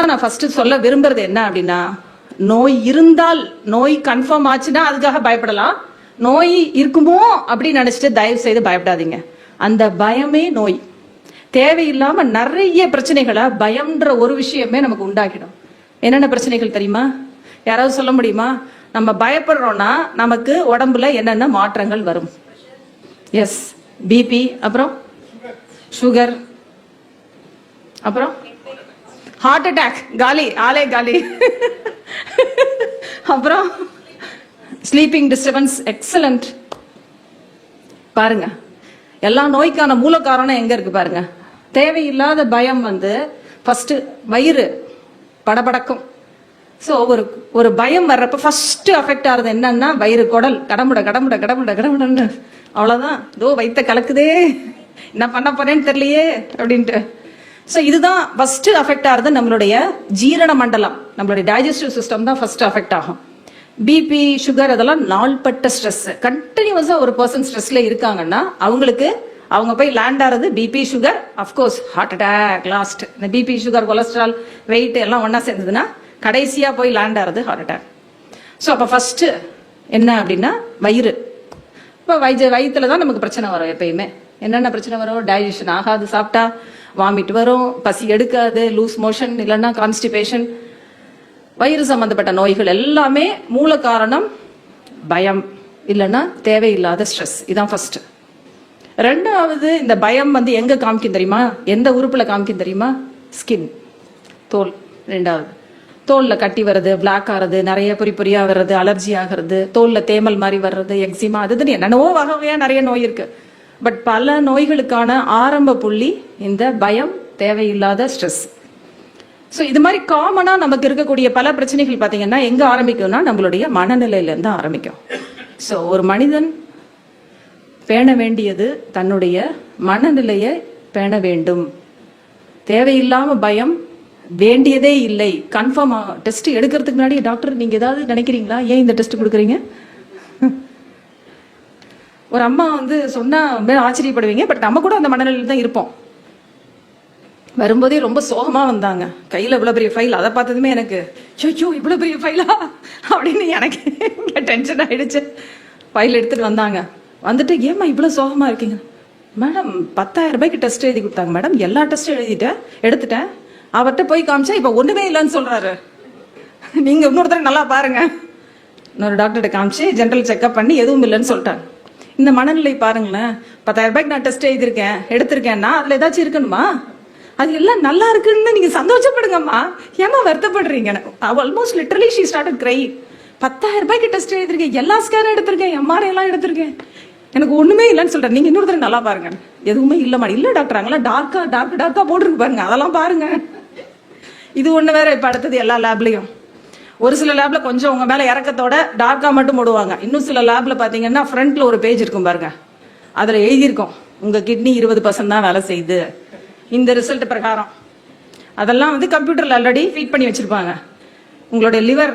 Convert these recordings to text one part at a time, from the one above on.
தான் நான் ஃபர்ஸ்ட் சொல்ல விரும்புறது என்ன அப்படின்னா, நோய் இருந்தால், நோய் கன்ஃபார்ம் ஆச்சுன்னா அதுக்காக பயப்படலாம். நோய் இருக்குமோ அப்படின்னு நினைச்சிட்டு தயவு செய்து பயப்படாதீங்க. அந்த பயமே நோய். தேவையில்லாம நிறைய பிரச்சனைகளை பயம்ன்ற ஒரு விஷயமே நமக்கு உண்டாக்கிடும். என்னென்ன பிரச்சனைகள் தெரியுமா? யாராவது சொல்ல முடியுமா? நம்ம பயப்படுறோம்னா நமக்கு உடம்புல என்னென்ன மாற்றங்கள் வரும்? எஸ், பிபி, அப்புறம் சுகர், அப்புறம் ஹார்ட் அட்டாக், காலி, ஆலே காலி. அப்புறம் ஸ்லீப்பிங் டிஸ்டர்பன்ஸ். எக்ஸலண்ட். பாருங்க, எல்லா நோய்க்கான மூல காரணம் எங்க இருக்கு பாருங்க. தேவையில்லாத பயம் ஃபர்ஸ்ட் வயிறு படபடக்கும். ஸோ ஒரு பயம் வர்றப்ப ஃபர்ஸ்ட் அஃபெக்ட் ஆகுறது என்னன்னா வயிறு, குடல் கடமுட கடமுட கடமுட கடமுடன்னு. அவ்வளவுதான், இதோ வயித்த கலக்குதே, என்ன பண்ண போறேன்னு தெரியலையே அப்படின்ட்டு. ஸோ இதுதான் ஃபர்ஸ்ட் அஃபெக்ட் ஆகுறது. நம்மளுடைய ஜீரண மண்டலம், நம்மளுடைய டைஜஸ்டிவ் சிஸ்டம் தான் ஃபர்ஸ்ட் அஃபெக்ட் ஆகும். பிபி, சுகர் அதெல்லாம் நாள்பட்ட ஸ்ட்ரெஸ். கண்டினியூஸா ஒரு பர்சன் ஸ்ட்ரெஸ்ல இருக்காங்கன்னா அவங்களுக்கு அவங்க போய் லேண்ட் ஆறது BP, sugar, of course heart attack last. இந்த பிபி, சுகர், கொலஸ்ட்ரால், வெயிட் எல்லாம் ஒன்னா சேர்ந்ததுன்னா கடைசியா போய் லேண்ட் ஆறது ஹார்ட் அட்டாக். ஸோ அப்போ ஃபர்ஸ்ட் என்ன அப்படின்னா வயிறு. இப்போ வயிற்றுல தான் நமக்கு பிரச்சனை வரும். எப்பயுமே என்னென்ன பிரச்சனை வரும்? டைஜஷன் ஆகாது, சாப்பிட்டா வாமிட் வரும், பசி எடுக்காது, லூஸ் மோஷன், இல்லைன்னா கான்ஸ்டிபேஷன். வயிறு சம்பந்தப்பட்ட நோய்கள் எல்லாமே மூல காரணம் பயம், இல்லைன்னா தேவையில்லாத ஸ்ட்ரெஸ். இதான் ஃபர்ஸ்ட். ரெண்டாவது, இந்த பயம் எங்க காமிக்கும் தெரியுமா? எந்த உறுப்புல காமிக்கும் தெரியுமா? ஸ்கின், தோல். ரெண்டாவது, தோல்ல கட்டி வர்றது, பிளாக் ஆகிறது, நிறைய பொறியா வர்றது, அலர்ஜி ஆகிறது, தோல்ல தேமல் மாதிரி வர்றது, எக்ஸிமா, அதுன்னு என்னென்னவோ வகையா நிறைய நோய் இருக்கு. பட் பல நோய்களுக்கான ஆரம்ப புள்ளி இந்த பயம், தேவையில்லாத ஸ்ட்ரெஸ். ஸோ இது மாதிரி காமனா நமக்கு இருக்கக்கூடிய பல பிரச்சனைகள் பார்த்தீங்கன்னா எங்க ஆரம்பிக்கும்னா நம்மளுடைய மனநிலையில இருந்து ஆரம்பிக்கும். ஸோ ஒரு மனிதன் பேண வேண்டியது தன்னுடைய மனநிலையை பேண வேண்டும். தேவையில்லாம பயம் வேண்டியதே இல்லை. கன்ஃபார்ம் டெஸ்ட் எடுக்கிறதுக்கு முன்னாடி டாக்டர் நீங்க ஏதாவது நினைக்கிறீங்களா, ஏன் இந்த டெஸ்ட் கொடுக்குறீங்க? ஒரு அம்மா சொன்னா ஆச்சரியப்படுவீங்க. பட் நம்ம கூட அந்த மனநிலையில் தான் இருப்போம். வரும்போதே ரொம்ப சோகமா வந்தாங்க, கையில இவ்வளவு பெரிய ஃபைல். அதை பார்த்ததுமே எனக்கு ஐயோ இவ்வளவு பெரிய ஃபைலா அப்படின்னு எனக்கு டென்ஷன் ஆயிடுச்சு. ஃபைல் எடுத்துட்டு வந்தாங்க. வந்துட்டு ஏமா இவ்வளவு சோகமா இருக்கீங்க? மேடம் 10,000 ரூபாய்க்கு டெஸ்ட் எழுதி கொடுத்தாங்க மேடம், எல்லா டெஸ்ட்டும் எடுத்துட்டேன். அவர்கிட்ட போய் காமிச்சா இப்ப ஒண்ணுமே இல்லைன்னு சொல்றாரு. நீங்க இன்னொருத்தர நல்லா பாருங்க. இன்னொரு டாக்டர்கிட்ட காமிச்சு ஜெனரல் செக்அப் பண்ணி எதுவும் இல்லைன்னு சொல்லிட்டாங்க. இந்த மனநிலை பாருங்களேன். 10,000 ரூபாய்க்கு நான் டெஸ்ட் எடுத்திருக்கேன்னா அதுல ஏதாச்சும் இருக்கணுமா? அது எல்லாம் நல்லா இருக்குன்னு நீங்க சந்தோஷப்படுங்கம்மா, ஏமா வருத்தப்படுறீங்க? Almost literally she started crying. 10,000 ரூபாய்க்கு டெஸ்ட் எழுதிருக்கேன், எல்லா ஸ்கேனும் எடுத்திருக்கேன், எம்ஆர்ஐ எல்லாம் எடுத்திருக்கேன், எனக்கு ஒண்ணுமே இல்லைன்னு சொல்றேன். நீங்க இன்னொரு தடவை நல்லா பாருங்க. எதுவுமே இல்லம்மா. இல்ல டாக்டர், அங்கெல்லாம் டார்க்கா போட்டுருக்கு பாருங்க, அதெல்லாம் பாருங்க. இது ஒண்ணு வேற. இப்ப அடுத்தது எல்லா லேப்லயும் ஒரு சில லேப்ல கொஞ்சம் உங்க மேல இறக்கத்தோட டார்க்கா மட்டும் போடுவாங்க. இன்னும் சில லேப்ல பாத்தீங்கன்னா ஃப்ரண்ட்ல ஒரு பேஜ் இருக்கும் பாருங்க, அதுல எழுதியிருக்கும் உங்க கிட்னி 20% தான் வேலை செய்யுது இந்த ரிசல்ட் பிரகாரம். அதெல்லாம் கம்ப்யூட்டர்ல ஆல்ரெடி ஃபீட் பண்ணி வச்சிருப்பாங்க. உங்களுடைய லிவர்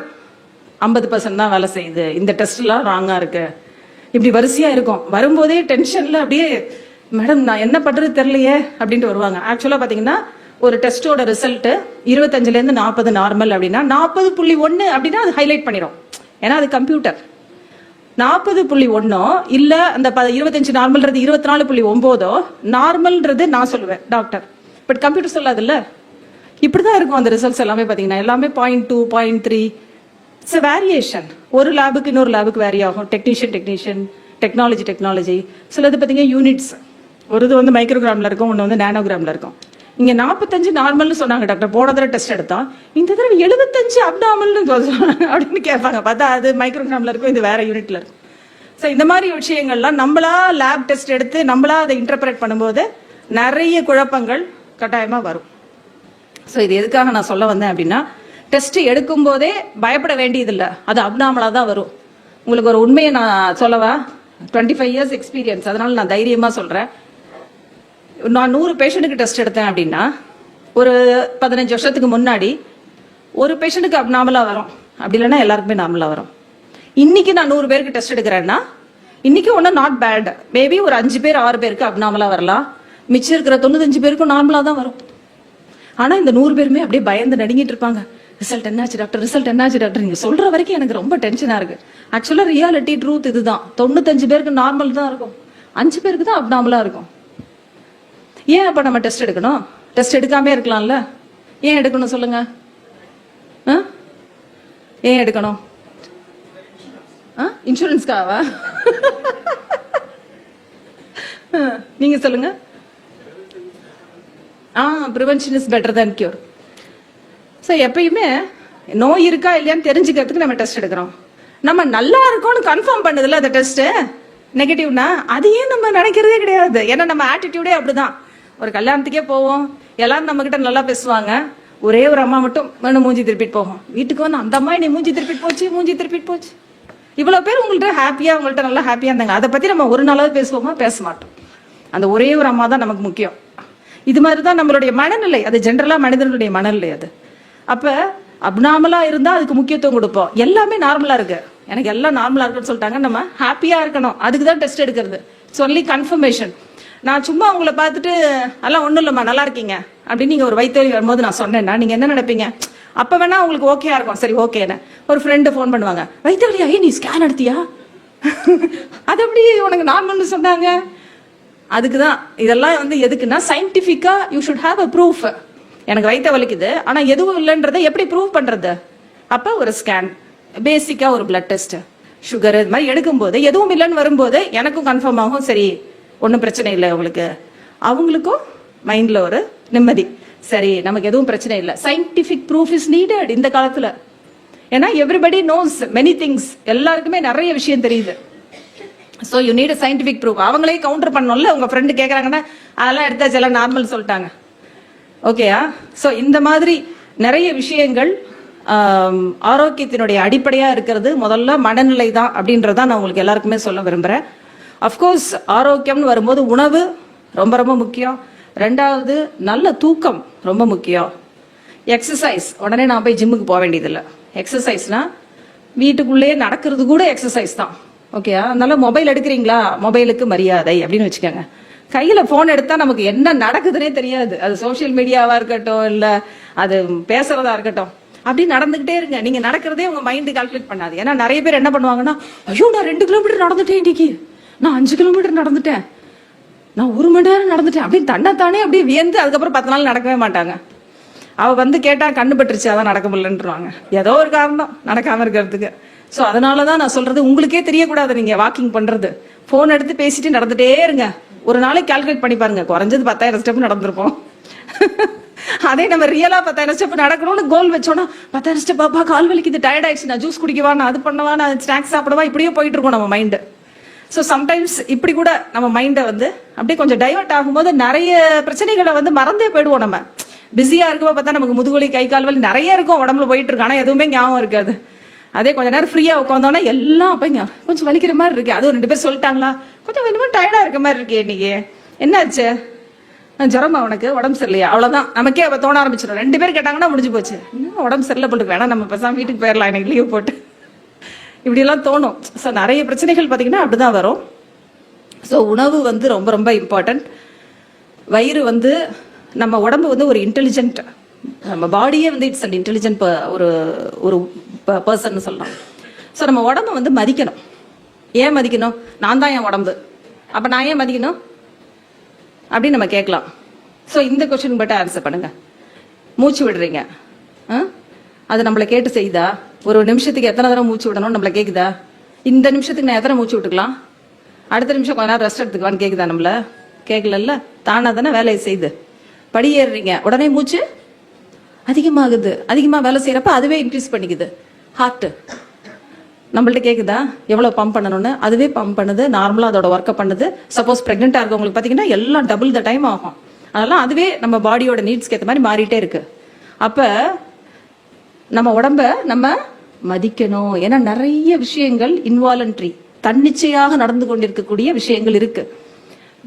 50% தான் வேலை செய்யுது, இந்த டெஸ்ட் எல்லாம் ராங்கா இருக்கு, இப்படி வரிசையா இருக்கும். வரும்போதே டென்ஷன்ல அப்படியே மேடம் நான் என்ன பண்றது தெரியலையே அப்படின்ட்டு வருவாங்க. ஆக்சுவலா பாத்தீங்கன்னா ஒரு டெஸ்டோட ரிசல்ட் 25ல இருந்து 40 நார்மல் அப்படின்னா 40.1 அப்படின்னா அது ஹைலைட் பண்ணிடும். ஏன்னா அது கம்ப்யூட்டர். 40.1 இல்ல அந்த 25 நார்மல்ன்றது 24.9 நார்மல்ன்றது நான் சொல்லுவேன் டாக்டர். பட் கம்ப்யூட்டர் சொல்லாது இல்ல. இப்படிதான் இருக்கும் அந்த ரிசல்ட்ஸ் எல்லாமே. பாத்தீங்கன்னா எல்லாமே 0.2 0.3 இட்ஸ் வேரியேஷன். ஒரு லேபுக்கு இன்னொரு லேபுக்கு வேரி ஆகும். Technician, technology. சிலது பாத்தீங்கன்னா யூனிட்ஸ். ஒரு இது மைக்ரோகிராம்ல இருக்கும், ஒன்னு நானோகிராம்ல இருக்கும். இங்க 45 நார்மல்னு சொன்னாங்க டாக்டர். போன தடவை டெஸ்ட் எடுத்தா இந்த தடவை 75 அப்டாமல் அப்படின்னு கேட்பாங்க. பார்த்தா அது மைக்ரோகிராம்ல இருக்கும், இது வேற யூனிட்ல இருக்கும். ஸோ இந்த மாதிரி விஷயங்கள்லாம் நம்மளா லேப் டெஸ்ட் எடுத்து நம்மளா அதை இன்டர்பிரேட் பண்ணும்போது நிறைய குழப்பங்கள் கட்டாயமா வரும். ஸோ இது எதுக்காக நான் சொல்ல வந்தேன் அப்படின்னா, டெஸ்ட் எடுக்கும் போதே பயப்பட வேண்டியதில்லை, அது அப்நார்மலா தான் வரும். உங்களுக்கு ஒரு உண்மையை நான் சொல்லவா? 25 இயர்ஸ் எக்ஸ்பீரியன்ஸ், அதனால நான் தைரியமா சொல்றேன். நான் 100 பேஷண்ட்டுக்கு டெஸ்ட் எடுத்தேன் அப்படின்னா ஒரு 15 வருஷத்துக்கு முன்னாடி ஒரு பேஷண்ட்டுக்கு அப்நார்மலா வரும், அப்படி இல்லைன்னா எல்லாருக்குமே நார்மலா வரும். இன்னைக்கு நான் 100 பேருக்கு டெஸ்ட் எடுக்கிறேன்னா இன்னைக்கு ஒன்றும் நாட் பேட். மேபி ஒரு 5 பேர் 6 பேருக்கு அப்நார்மலா வரலாம், மிச்சம் இருக்கிற 95 பேருக்கும் நார்மலா தான் வரும். ஆனா இந்த 100 பேருமே அப்படியே பயந்து நடுங்கிட்டு இருப்பாங்க. ரிசல்ட் என்னாச்சு டாக்டர், ரிசல்ட் என்னாச்சு டாக்டர். நீங்க சொல்ற வரைக்கும் எனக்கு ரொம்ப டென்ஷனா இருக்கு. ஆக்சுவலா ரியாலிட்டி ட்ரூத் இதுதான். 95 பேருக்கு நார்மல் தான் இருக்கும், 5 பேருக்கு தான் அப்நார்மலா இருக்கும். ஏன் அப்ப நம்ம டெஸ்ட் எடுக்கணும்? டெஸ்ட் எடுக்காம இருக்கலாம்ல. ஏன் எடுக்கணும் சொல்லுங்க? ஏன் எடுக்கணும்? இன்சூரன்ஸ்க்காவா? நீங்க சொல்லுங்க. Prevention is better than cure. So எப்பயுமே நோய் இருக்கா இல்லையான்னு தெரிஞ்சுக்கிறதுக்கு நம்ம டெஸ்ட் எடுக்கிறோம். நம்ம நல்லா இருக்கோம்னு கன்ஃபார்ம் பண்ணதில்ல அந்த டெஸ்ட் நெகட்டிவ்னா அதையே நம்ம நினைக்கிறதே கிடையாது. ஏன்னா நம்ம ஆட்டிடியூடே அப்படிதான். ஒரு கல்யாணத்துக்கே போவோம், எல்லாரும் நம்ம கிட்ட நல்லா பேசுவாங்க. ஒரே ஒரு அம்மா மட்டும் வேணும் மூஞ்சி திருப்பிட்டு போகும். வீட்டுக்கு வந்து அந்த அம்மா நீ மூஞ்சி திருப்பிட்டு போச்சு, மூஞ்சி திருப்பிட்டு போச்சு. இவ்வளவு பேர் உங்கள்கிட்ட ஹாப்பியா, உங்கள்கிட்ட நல்லா ஹாப்பியா இருந்தாங்க. அதை பத்தி நம்ம ஒரு நாளாவது பேசுவோமா? பேச மாட்டோம். அந்த ஒரே ஒரு அம்மா தான் நமக்கு முக்கியம். இது மாதிரிதான் நம்மளுடைய மனநிலை. அது ஜென்ரலா மனிதனுடைய மனநிலை அது. அப்ப அப்நார்மலா இருந்தா அதுக்கு முக்கியத்துவம் கொடுப்போம். எல்லாமே நார்மலா இருக்கு, எனக்கு எல்லாம் நார்மலா இருக்குன்னு சொல்லிட்டாங்க, நம்ம ஹாப்பியா இருக்கணும். அதுக்குதான் டெஸ்ட் எடுக்கிறது. சொல்லி கன்ஃபர்மேஷன். நான் சும்மா உங்களை பார்த்துட்டு எல்லாம் ஒண்ணும் இல்லம்மா நல்லா இருக்கீங்க அப்படின்னு நீங்க ஒரு வயிற்று வரும்போது நான் சொன்னேன்னா நீங்க என்ன நினைப்பீங்க? அப்ப வேணா உங்களுக்கு ஓகேயா இருக்கும். சரி ஓகேன்னு ஒரு ஃப்ரெண்டு ஃபோன் பண்ணுவாங்க, வயிற்று வலியா, நீ ஸ்கேன் எடுத்தியா? அது எப்படி உனக்கு நார்மல்னு சொன்னாங்க? அதுக்குதான் இதெல்லாம் வந்து எதுக்குன்னா சயின்டிபிக்கா you should have a proof. எனக்கு வயிற்று வலிக்குது ஆனா எதுவும் இல்லைன்றதை எப்படி ப்ரூவ் பண்றது? அப்ப ஒரு ஸ்கேன், பேசிக்கா ஒரு பிளட் டெஸ்ட், சுகர் இது மாதிரி எடுக்கும்போது எதுவும் இல்லைன்னு வரும்போது எனக்கும் கன்ஃபார்ம் ஆகும், சரி ஒன்றும் பிரச்சனை இல்லை உங்களுக்கு. அவங்களுக்கும் மைண்ட்ல ஒரு நிம்மதி, சரி நமக்கு எதுவும் பிரச்சனை இல்லை. சயின்டிபிக் ப்ரூஃப் இஸ் நீடட் இந்த காலத்துல. ஏன்னா எவ்ரிபடி நோஸ் மெனி திங்ஸ், எல்லாருக்குமே நிறைய விஷயம் தெரியுது. So you need scientific proof. அவங்களே கவுண்டர் பண்ணணும்ல. உங்க ஃப்ரெண்டு கேட்கறாங்கன்னா அதெல்லாம் எடுத்தாச்சு எல்லாம் நார்மல் சொல்லிட்டாங்க, ஓகேயா? ஸோ இந்த மாதிரி நிறைய விஷயங்கள் ஆரோக்கியத்தினுடைய அடிப்படையா இருக்கிறது முதல்ல மனநிலை தான் அப்படின்றத நான் உங்களுக்கு எல்லாருக்குமே சொல்ல விரும்புறேன். அஃப்கோர்ஸ் ஆரோக்கியம்னு வரும்போது உணவு ரொம்ப ரொம்ப முக்கியம். ரெண்டாவது நல்ல தூக்கம் ரொம்ப முக்கியம். எக்ஸசைஸ், உடனே நான் போய் ஜிம்முக்கு போக வேண்டியதில்லை. எக்ஸசைஸ்னா வீட்டுக்குள்ளேயே நடக்கிறது கூட எக்ஸசைஸ் தான், ஓகேயா? அதனால மொபைல் எடுக்கிறீங்களா, மொபைலுக்கு மரியாதை அப்படின்னு வச்சுக்கோங்க. கையில போன் எடுத்தா நமக்கு என்ன நடக்குதுன்னே தெரியாது. அது சோசியல் மீடியாவா இருக்கட்டும், இல்ல அது பேசுறதா இருக்கட்டும், அப்படி நடந்துகிட்டே இருங்க. நீங்க நடக்கிறதே உங்க மைண்ட் கால்குலேட் பண்ணாது. ஏன்னா நிறைய பேர் என்ன பண்ணுவாங்கன்னா, ஐயோ நான் 2 கிலோமீட்டர் நடந்துட்டேன் இன்னைக்கு, நான் 5 கிலோமீட்டர் நடந்துட்டேன், நான் 1 மணி நேரம் நடந்துட்டேன் அப்படின்னு தன்னைத்தானே அப்படியே வியந்து அதுக்கப்புறம் 10 நாள் நடக்கவே மாட்டாங்க. அவ வந்து கேட்டா கண்ணு பட்டுருச்சு அதான் நடக்க முடியலன்றாங்க. ஏதோ ஒரு காரணம் நடக்காம இருக்கிறதுக்கு. ஸோ அதனாலதான் நான் சொல்றது, உங்களுக்கே தெரியக்கூடாது நீங்க வாக்கிங் பண்றது. போன் எடுத்து பேசிட்டு நடந்துட்டே இருங்க. ஒரு நாளைக்கு கால்குலேட் பண்ணி பாருங்க, குறைஞ்சது 10,000 ஸ்டெப் நடந்திருப்போம். அதே நம்ம ரியலா 10,000 ஸ்டெப் நடக்கணும்னு கோல் வச்சோம்னா 10,000 ஸ்டெப், பாப்பா கால் வலிக்குது, டயர்ட் ஆயிடுச்சு, நான் ஜூஸ் குடிக்கவா, நான் அது பண்ணவா, நான் ஸ்நாக்ஸ் சாப்பிடவா, இப்படியே போயிட்டு இருக்கோம் நம்ம மைண்டு. ஸோ சம்டைம்ஸ் இப்படி கூட நம்ம மைண்டை வந்து அப்படியே கொஞ்சம் டைவர்ட் ஆகும்போது நிறைய பிரச்சனைகளை வந்து மறந்தே போயிடுவோம். நம்ம பிஸியா இருக்கும்போது பார்த்தா நமக்கு முதுகுவலி, கை கால் வலி நிறைய இருக்கும், உடம்புல போயிட்டு இருக்கு, ஆனா எதுவுமே ஞாபகம் இருக்காது. அதே கொஞ்ச நேரம் ஃப்ரீயா உட்காந்தோம்னா எல்லாம் அப்பங்க கொஞ்சம் வலிக்கிற மாதிரி இருக்கு. அது 2 பேர் சொல்லிட்டாங்களா, கொஞ்சம் வேணுமோ டயர்டா இருக்க மாதிரி இருக்கே இன்னைக்கு, என்னாச்சு, ஜுரமா உனக்கு, உடம்பு சரியில்லையா, அவ்வளவுதான். நமக்கே அவ தோண ஆரம்பிச்சிடும். 2 பேர் கேட்டாங்கன்னா முடிஞ்சு போச்சு, உடம்பு சரியில்லை போட்டு வேணா நம்ம பேசாம வீட்டுக்கு போயிடலாம் எனக்கு லீவ் போட்டு, இப்படி எல்லாம் தோணும். ஸோ நிறைய பிரச்சனைகள் பார்த்தீங்கன்னா அப்படிதான் வரும். ஸோ உணவு வந்து ரொம்ப ரொம்ப இம்பார்ட்டன்ட். வயிறு வந்து நம்ம உடம்பு வந்து ஒரு இன்டெலிஜென்ட், நம்ம பாடியே வந்து இட்ஸ் அண்ட் இன்டெலிஜென்ட் ஒரு ஒரு பர்சன் சொல்லலாம். ஸோ நம்ம உடம்பு வந்து மதிக்கணும். ஏன் மதிக்கணும்? நான் தான் என் உடம்பு, அப்ப நான் ஏன் மதிக்கணும் அப்படின்னு நம்ம கேட்கலாம். ஸோ இந்த கொஸ்டின் மட்டும் ஆன்சர் பண்ணுங்க. மூச்சு விடுறீங்க, அது நம்மளை கேட்டு செய்யுதா? ஒரு நிமிஷத்துக்கு எத்தனை தடவை மூச்சு விடணும்னு நம்மள கேக்குதா? இந்த நிமிஷத்துக்கு நான் எத்தனை மூச்சு விட்டுக்கலாம், அடுத்த நிமிஷம் கொஞ்ச நேரம் ரெஸ்ட் எடுத்துக்கலான்னு கேக்குதா? நம்மள கேட்கல. தானா தானே வேலையை செய்யுது. படி ஏறுறீங்க, உடனே மூச்சு அதிகமாகுது. அதிகமா வேலை செய்யறப்ப அதுவே இன்க்ரீஸ் பண்ணிக்குது. ஹார்ட் நம்மள்ட்ட கேக்குதா எவ்வளவு பம்ப் பண்ணணும்னு? அதுவே பம்ப் பண்ணுது, நார்மலா அதோட ஒர்க்கை பண்ணுது. சப்போஸ் பிரெக்னெண்டா இருக்கவங்களுக்கு பாத்தீங்கன்னா எல்லாம் டபுள் த டைம் ஆகும். அதெல்லாம் அதுவே நம்ம பாடியோட நீட்ஸ்க்கு ஏற்ற மாதிரி மாறிட்டே இருக்கு. அப்ப நம்ம உடம்ப நம்ம மதிக்கணும். ஏன்னா நிறைய விஷயங்கள் இன்வாலன்ட்ரி, தன்னிச்சையாக நடந்து கொண்டிருக்கக்கூடிய விஷயங்கள் இருக்கு.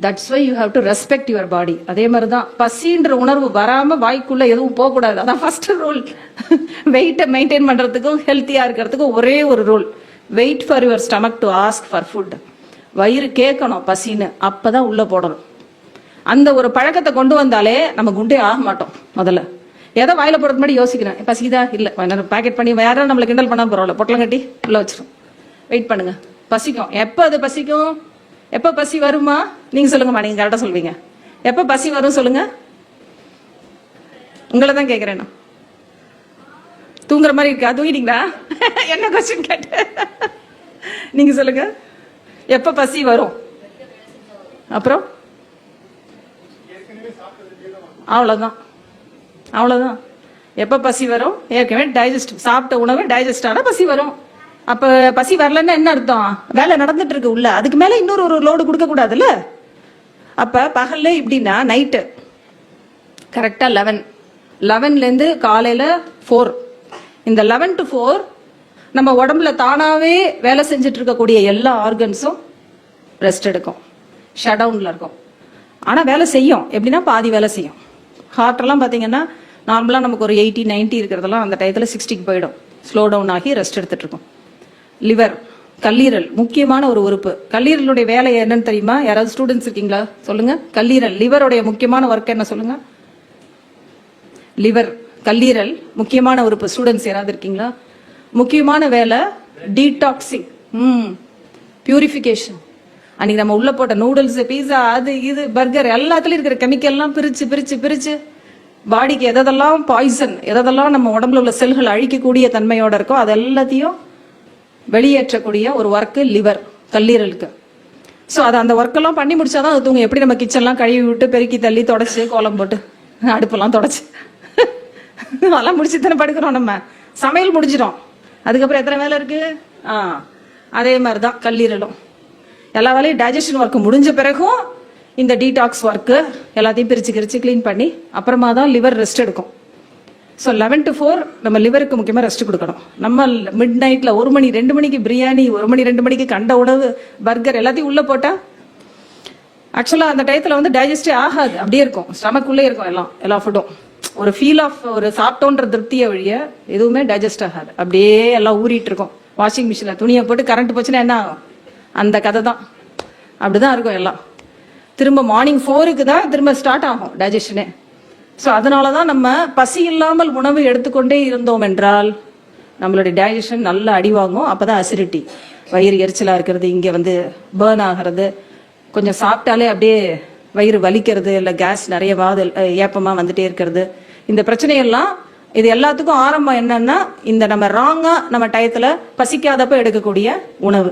That's why you have to respect your body. அதே மாதிரிதான் பசின்ற உணர்வு வராம வாய்க்குள்ள எதுவும் போக கூடாது. அதான் ஃபர்ஸ்ட் ரூல். வெயிட்டை மெயின்டைன் பண்றதுக்கும் ஹெல்த்தியா இருக்கிறதுக்கும் ஒரே ஒரு rule, wait for your stomach to ask for food. வயிறு கேட்கணும் பசின்னு, அப்பதான் உள்ள போடணும். அந்த ஒரு பழக்கத்தை கொண்டு வந்தாலே நம்ம குண்டே ஆக மாட்டோம் முதல்ல. ஏதோ வாயில போடுறது மாதிரி யோசிக்கிறேன், பசிக்குதா இல்லை பேக்கெட் பண்ணி யாரும் நம்மளை கிண்டல் பண்ணா பரவாயில்ல, பொட்டலம் கட்டி உள்ள வச்சிரும், வெயிட் பண்ணுங்க, பசிக்கும். எப்போ அது பசிக்கும்? எப்போ பசி வருமா? நீங்க சொல்லுங்கம்மா, நீங்க கரெக்டாக சொல்வீங்க. எப்போ பசி வரும் சொல்லுங்க? உங்களை தான் கேட்குறேன் நான். தூங்குற மாதிரி இருக்கா? தூங்கிட்டீங்களா? என்ன கொஸ்டின் கேட்டு நீங்க சொல்லுங்க. எப்ப பசி வரும்? அப்புறம் அவ்வளவுதான், அவ்வளவுதான். எப்ப பசி வரும்? ஏற்கனவே டைஜஸ்ட் சாப்பிட்ட உணவு டைஜஸ்ட் ஆனா பசி வரும். அப்ப பசி வரலன்னா என்ன அர்த்தம்? வேலை நடந்துட்டு இருக்கு உள்ள, அதுக்கு மேல இன்னொரு ஒரு லோடு கொடுக்க கூடாதுல்ல. அப்ப பகல்ல இப்படின்னா நைட்டு கரெக்டா 11ல இருந்து காலையில 4, இந்த 11 to 4 நம்ம உடம்புல தானாவே வேலை செஞ்சுட்டு இருக்கக்கூடிய எல்லா ஆர்கன்ஸும் ரெஸ்ட் எடுக்கும், ஷட் டவுன்ல இருக்கும். ஆனா வேலை செய்யும், எப்படின்னா பாதி வேலை செய்யும். ஹார்ட் எல்லாம் பாத்தீங்கன்னா நார்மலா நமக்கு ஒரு 80-90 இருக்கிறதெல்லாம் அந்த டயத்துல 60க்கு போயிடும், ஸ்லோ டவுன் ஆகி ரெஸ்ட் எடுத்துட்டு இருக்கும். லிவர், கல்லீரல் முக்கியமான ஒரு உறுப்பு. கல்லீரலுடைய வேலை என்னன்னு தெரியுமா? யாராவது ஸ்டூடெண்ட்ஸ் இருக்கீங்களா? சொல்லுங்க. கல்லீரல், லிவருடைய முக்கியமான ஒர்க் என்ன சொல்லுங்க? லிவர், கல்லீரல் முக்கியமான உறுப்பு. ஸ்டூடெண்ட்ஸ் யாராவது இருக்கீங்களா? முக்கியமான வேலை டீடாக்சிங், பியூரிஃபிகேஷன். அன்னைக்கு நம்ம உள்ள போட்ட நூடுல்ஸ், பீஸா, அது இது பர்கர் எல்லாத்துலயும் இருக்கிற கெமிக்கல்லாம் பிரிச்சு பிரிச்சு பிரிச்சு பாடிக்கு எதெல்லாம் பாய்சன், எதெல்லாம் நம்ம உடம்புல உள்ள செல்கள் அழிக்கக்கூடிய தன்மையோட இருக்கோ அது எல்லாத்தையும் வெளியேற்றக்கூடிய ஒரு ஒர்க்கு லிவர், கல்லீரலுக்கு. ஸோ அது அந்த ஒர்க்கெல்லாம் பண்ணி முடிச்சாதான் அது தூங்கும். எப்படி நம்ம கிச்சன்லாம் கழுவி விட்டு பெருக்கி தள்ளி தொடச்சு கோலம் போட்டு அடுப்பெல்லாம் தொடச்சு அதெல்லாம் முடிச்சு தானே படுக்கிறோம். நம்ம சமையல் முடிஞ்சிடும், அதுக்கப்புறம் எத்தனை வேலை இருக்கு? அதே மாதிரிதான் கல்லீரலும். எல்லா வேலையும் டைஜஷன் ஒர்க் முடிஞ்ச பிறகும் இந்த டீடாக்ஸ் ஒர்க்கு எல்லாத்தையும் பிரிச்சு கிரிச்சு கிளீன் பண்ணி அப்புறமா தான் லிவர் ரெஸ்ட் எடுக்கும். ஸோ 11 to 4 நம்ம லிவருக்கு முக்கியமா ரெஸ்ட் கொடுக்கணும். நம்ம மிட் நைட்ல 1 மணி 2 மணிக்கு பிரியாணி, 1 மணி 2 மணிக்கு கண்ட உணவு, பர்கர் எல்லாத்தையும் உள்ள போட்டா ஆக்சுவலா அந்த டயத்துல வந்து டைஜஸ்டே ஆகாது, அப்படியே இருக்கும், ஸ்டமக்குள்ளே இருக்கும் எல்லா ஃபுட்டும். ஒரு ஃபீல் ஆஃப் ஒரு சாப்பிட்டோன்ற திருப்தியை வழிய எதுவுமே டைஜஸ்ட் ஆகாது, அப்படியே எல்லாம் ஊறிட்டு இருக்கும். வாஷிங் மிஷின்ல துணியை போட்டு கரண்ட் போச்சுன்னா என்ன ஆகும்? அந்த கதை தான், அப்படிதான் இருக்கும் எல்லாம். திரும்ப மார்னிங் 4க்கு தான் திரும்ப ஸ்டார்ட் ஆகும் டைஜஷனே. ஸோ அதனாலதான் நம்ம பசி இல்லாமல் உணவு எடுத்துக்கொண்டே இருந்தோம் என்றால் நம்மளுடைய டைஜஷன் நல்லா அடிவாகும். அப்பதான் அசிடிட்டி, வயிறு எரிச்சலா இருக்கிறது, இங்க வந்து பேர்ன் ஆகிறது, கொஞ்சம் சாப்பிட்டாலே அப்படியே வயிறு வலிக்கிறது, இல்லை கேஸ் நிறைய ஏப்பமா வந்துட்டே இருக்கிறது, இந்த பிரச்சனையெல்லாம். இது எல்லாத்துக்கும் ஆரம்பம் என்னன்னா இந்த நம்ம ராங்கா நம்ம டயத்துல பசிக்காதப்ப எடுக்கக்கூடிய உணவு.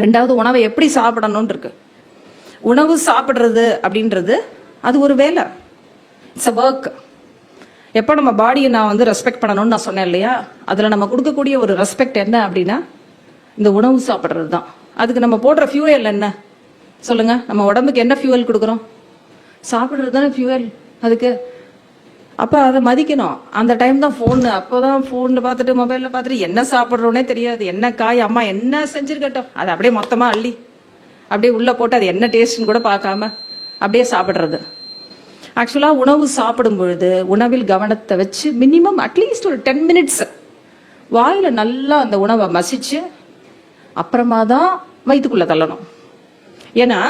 ரெண்டாவது, உணவை எப்படி சாப்பிடணும்னு இருக்கு. உணவு சாப்பிடுறது அப்படின்றது அது ஒரு வேலை, இட்ஸ் அ ஒர்க். எப்போ நம்ம பாடியை நான் வந்து ரெஸ்பெக்ட் பண்ணணும்னு நான் சொன்னேன் இல்லையா, அதுல நம்ம கொடுக்கக்கூடிய ஒரு ரெஸ்பெக்ட் என்ன அப்படின்னா இந்த உணவு சாப்பிட்றது தான். அதுக்கு நம்ம போடுற ஃபியூயல் என்ன சொல்லுங்க? நம்ம உடம்புக்கு என்ன ஃபியூயல் கொடுக்குறோம்? சாப்பிட்றது தானே ஃபியூயல் அதுக்கு. அப்போ அதை மதிக்கணும். அந்த டைம் தான் ஃபோன், அப்போதான் ஃபோனில் பார்த்துட்டு மொபைலில் பார்த்துட்டு என்ன சாப்பிட்றோன்னே தெரியாது. என்ன காய் அம்மா என்ன செஞ்சிருக்கட்டும் அதை அப்படியே மொத்தமாக அள்ளி அப்படியே உள்ளே போட்டு அது என்ன டேஸ்ட்னு கூட பார்க்காம அப்படியே சாப்பிட்றது. ஆக்சுவலாக உணவு சாப்பிடும் பொழுது உணவில் கவனத்தை வச்சு மினிமம் அட்லீஸ்ட் ஒரு 10 minutes வாயில நல்லா அந்த உணவை மசிச்சு அப்புறமா தான் வயிற்றுக்குள்ள தள்ளணும். ஏன்னா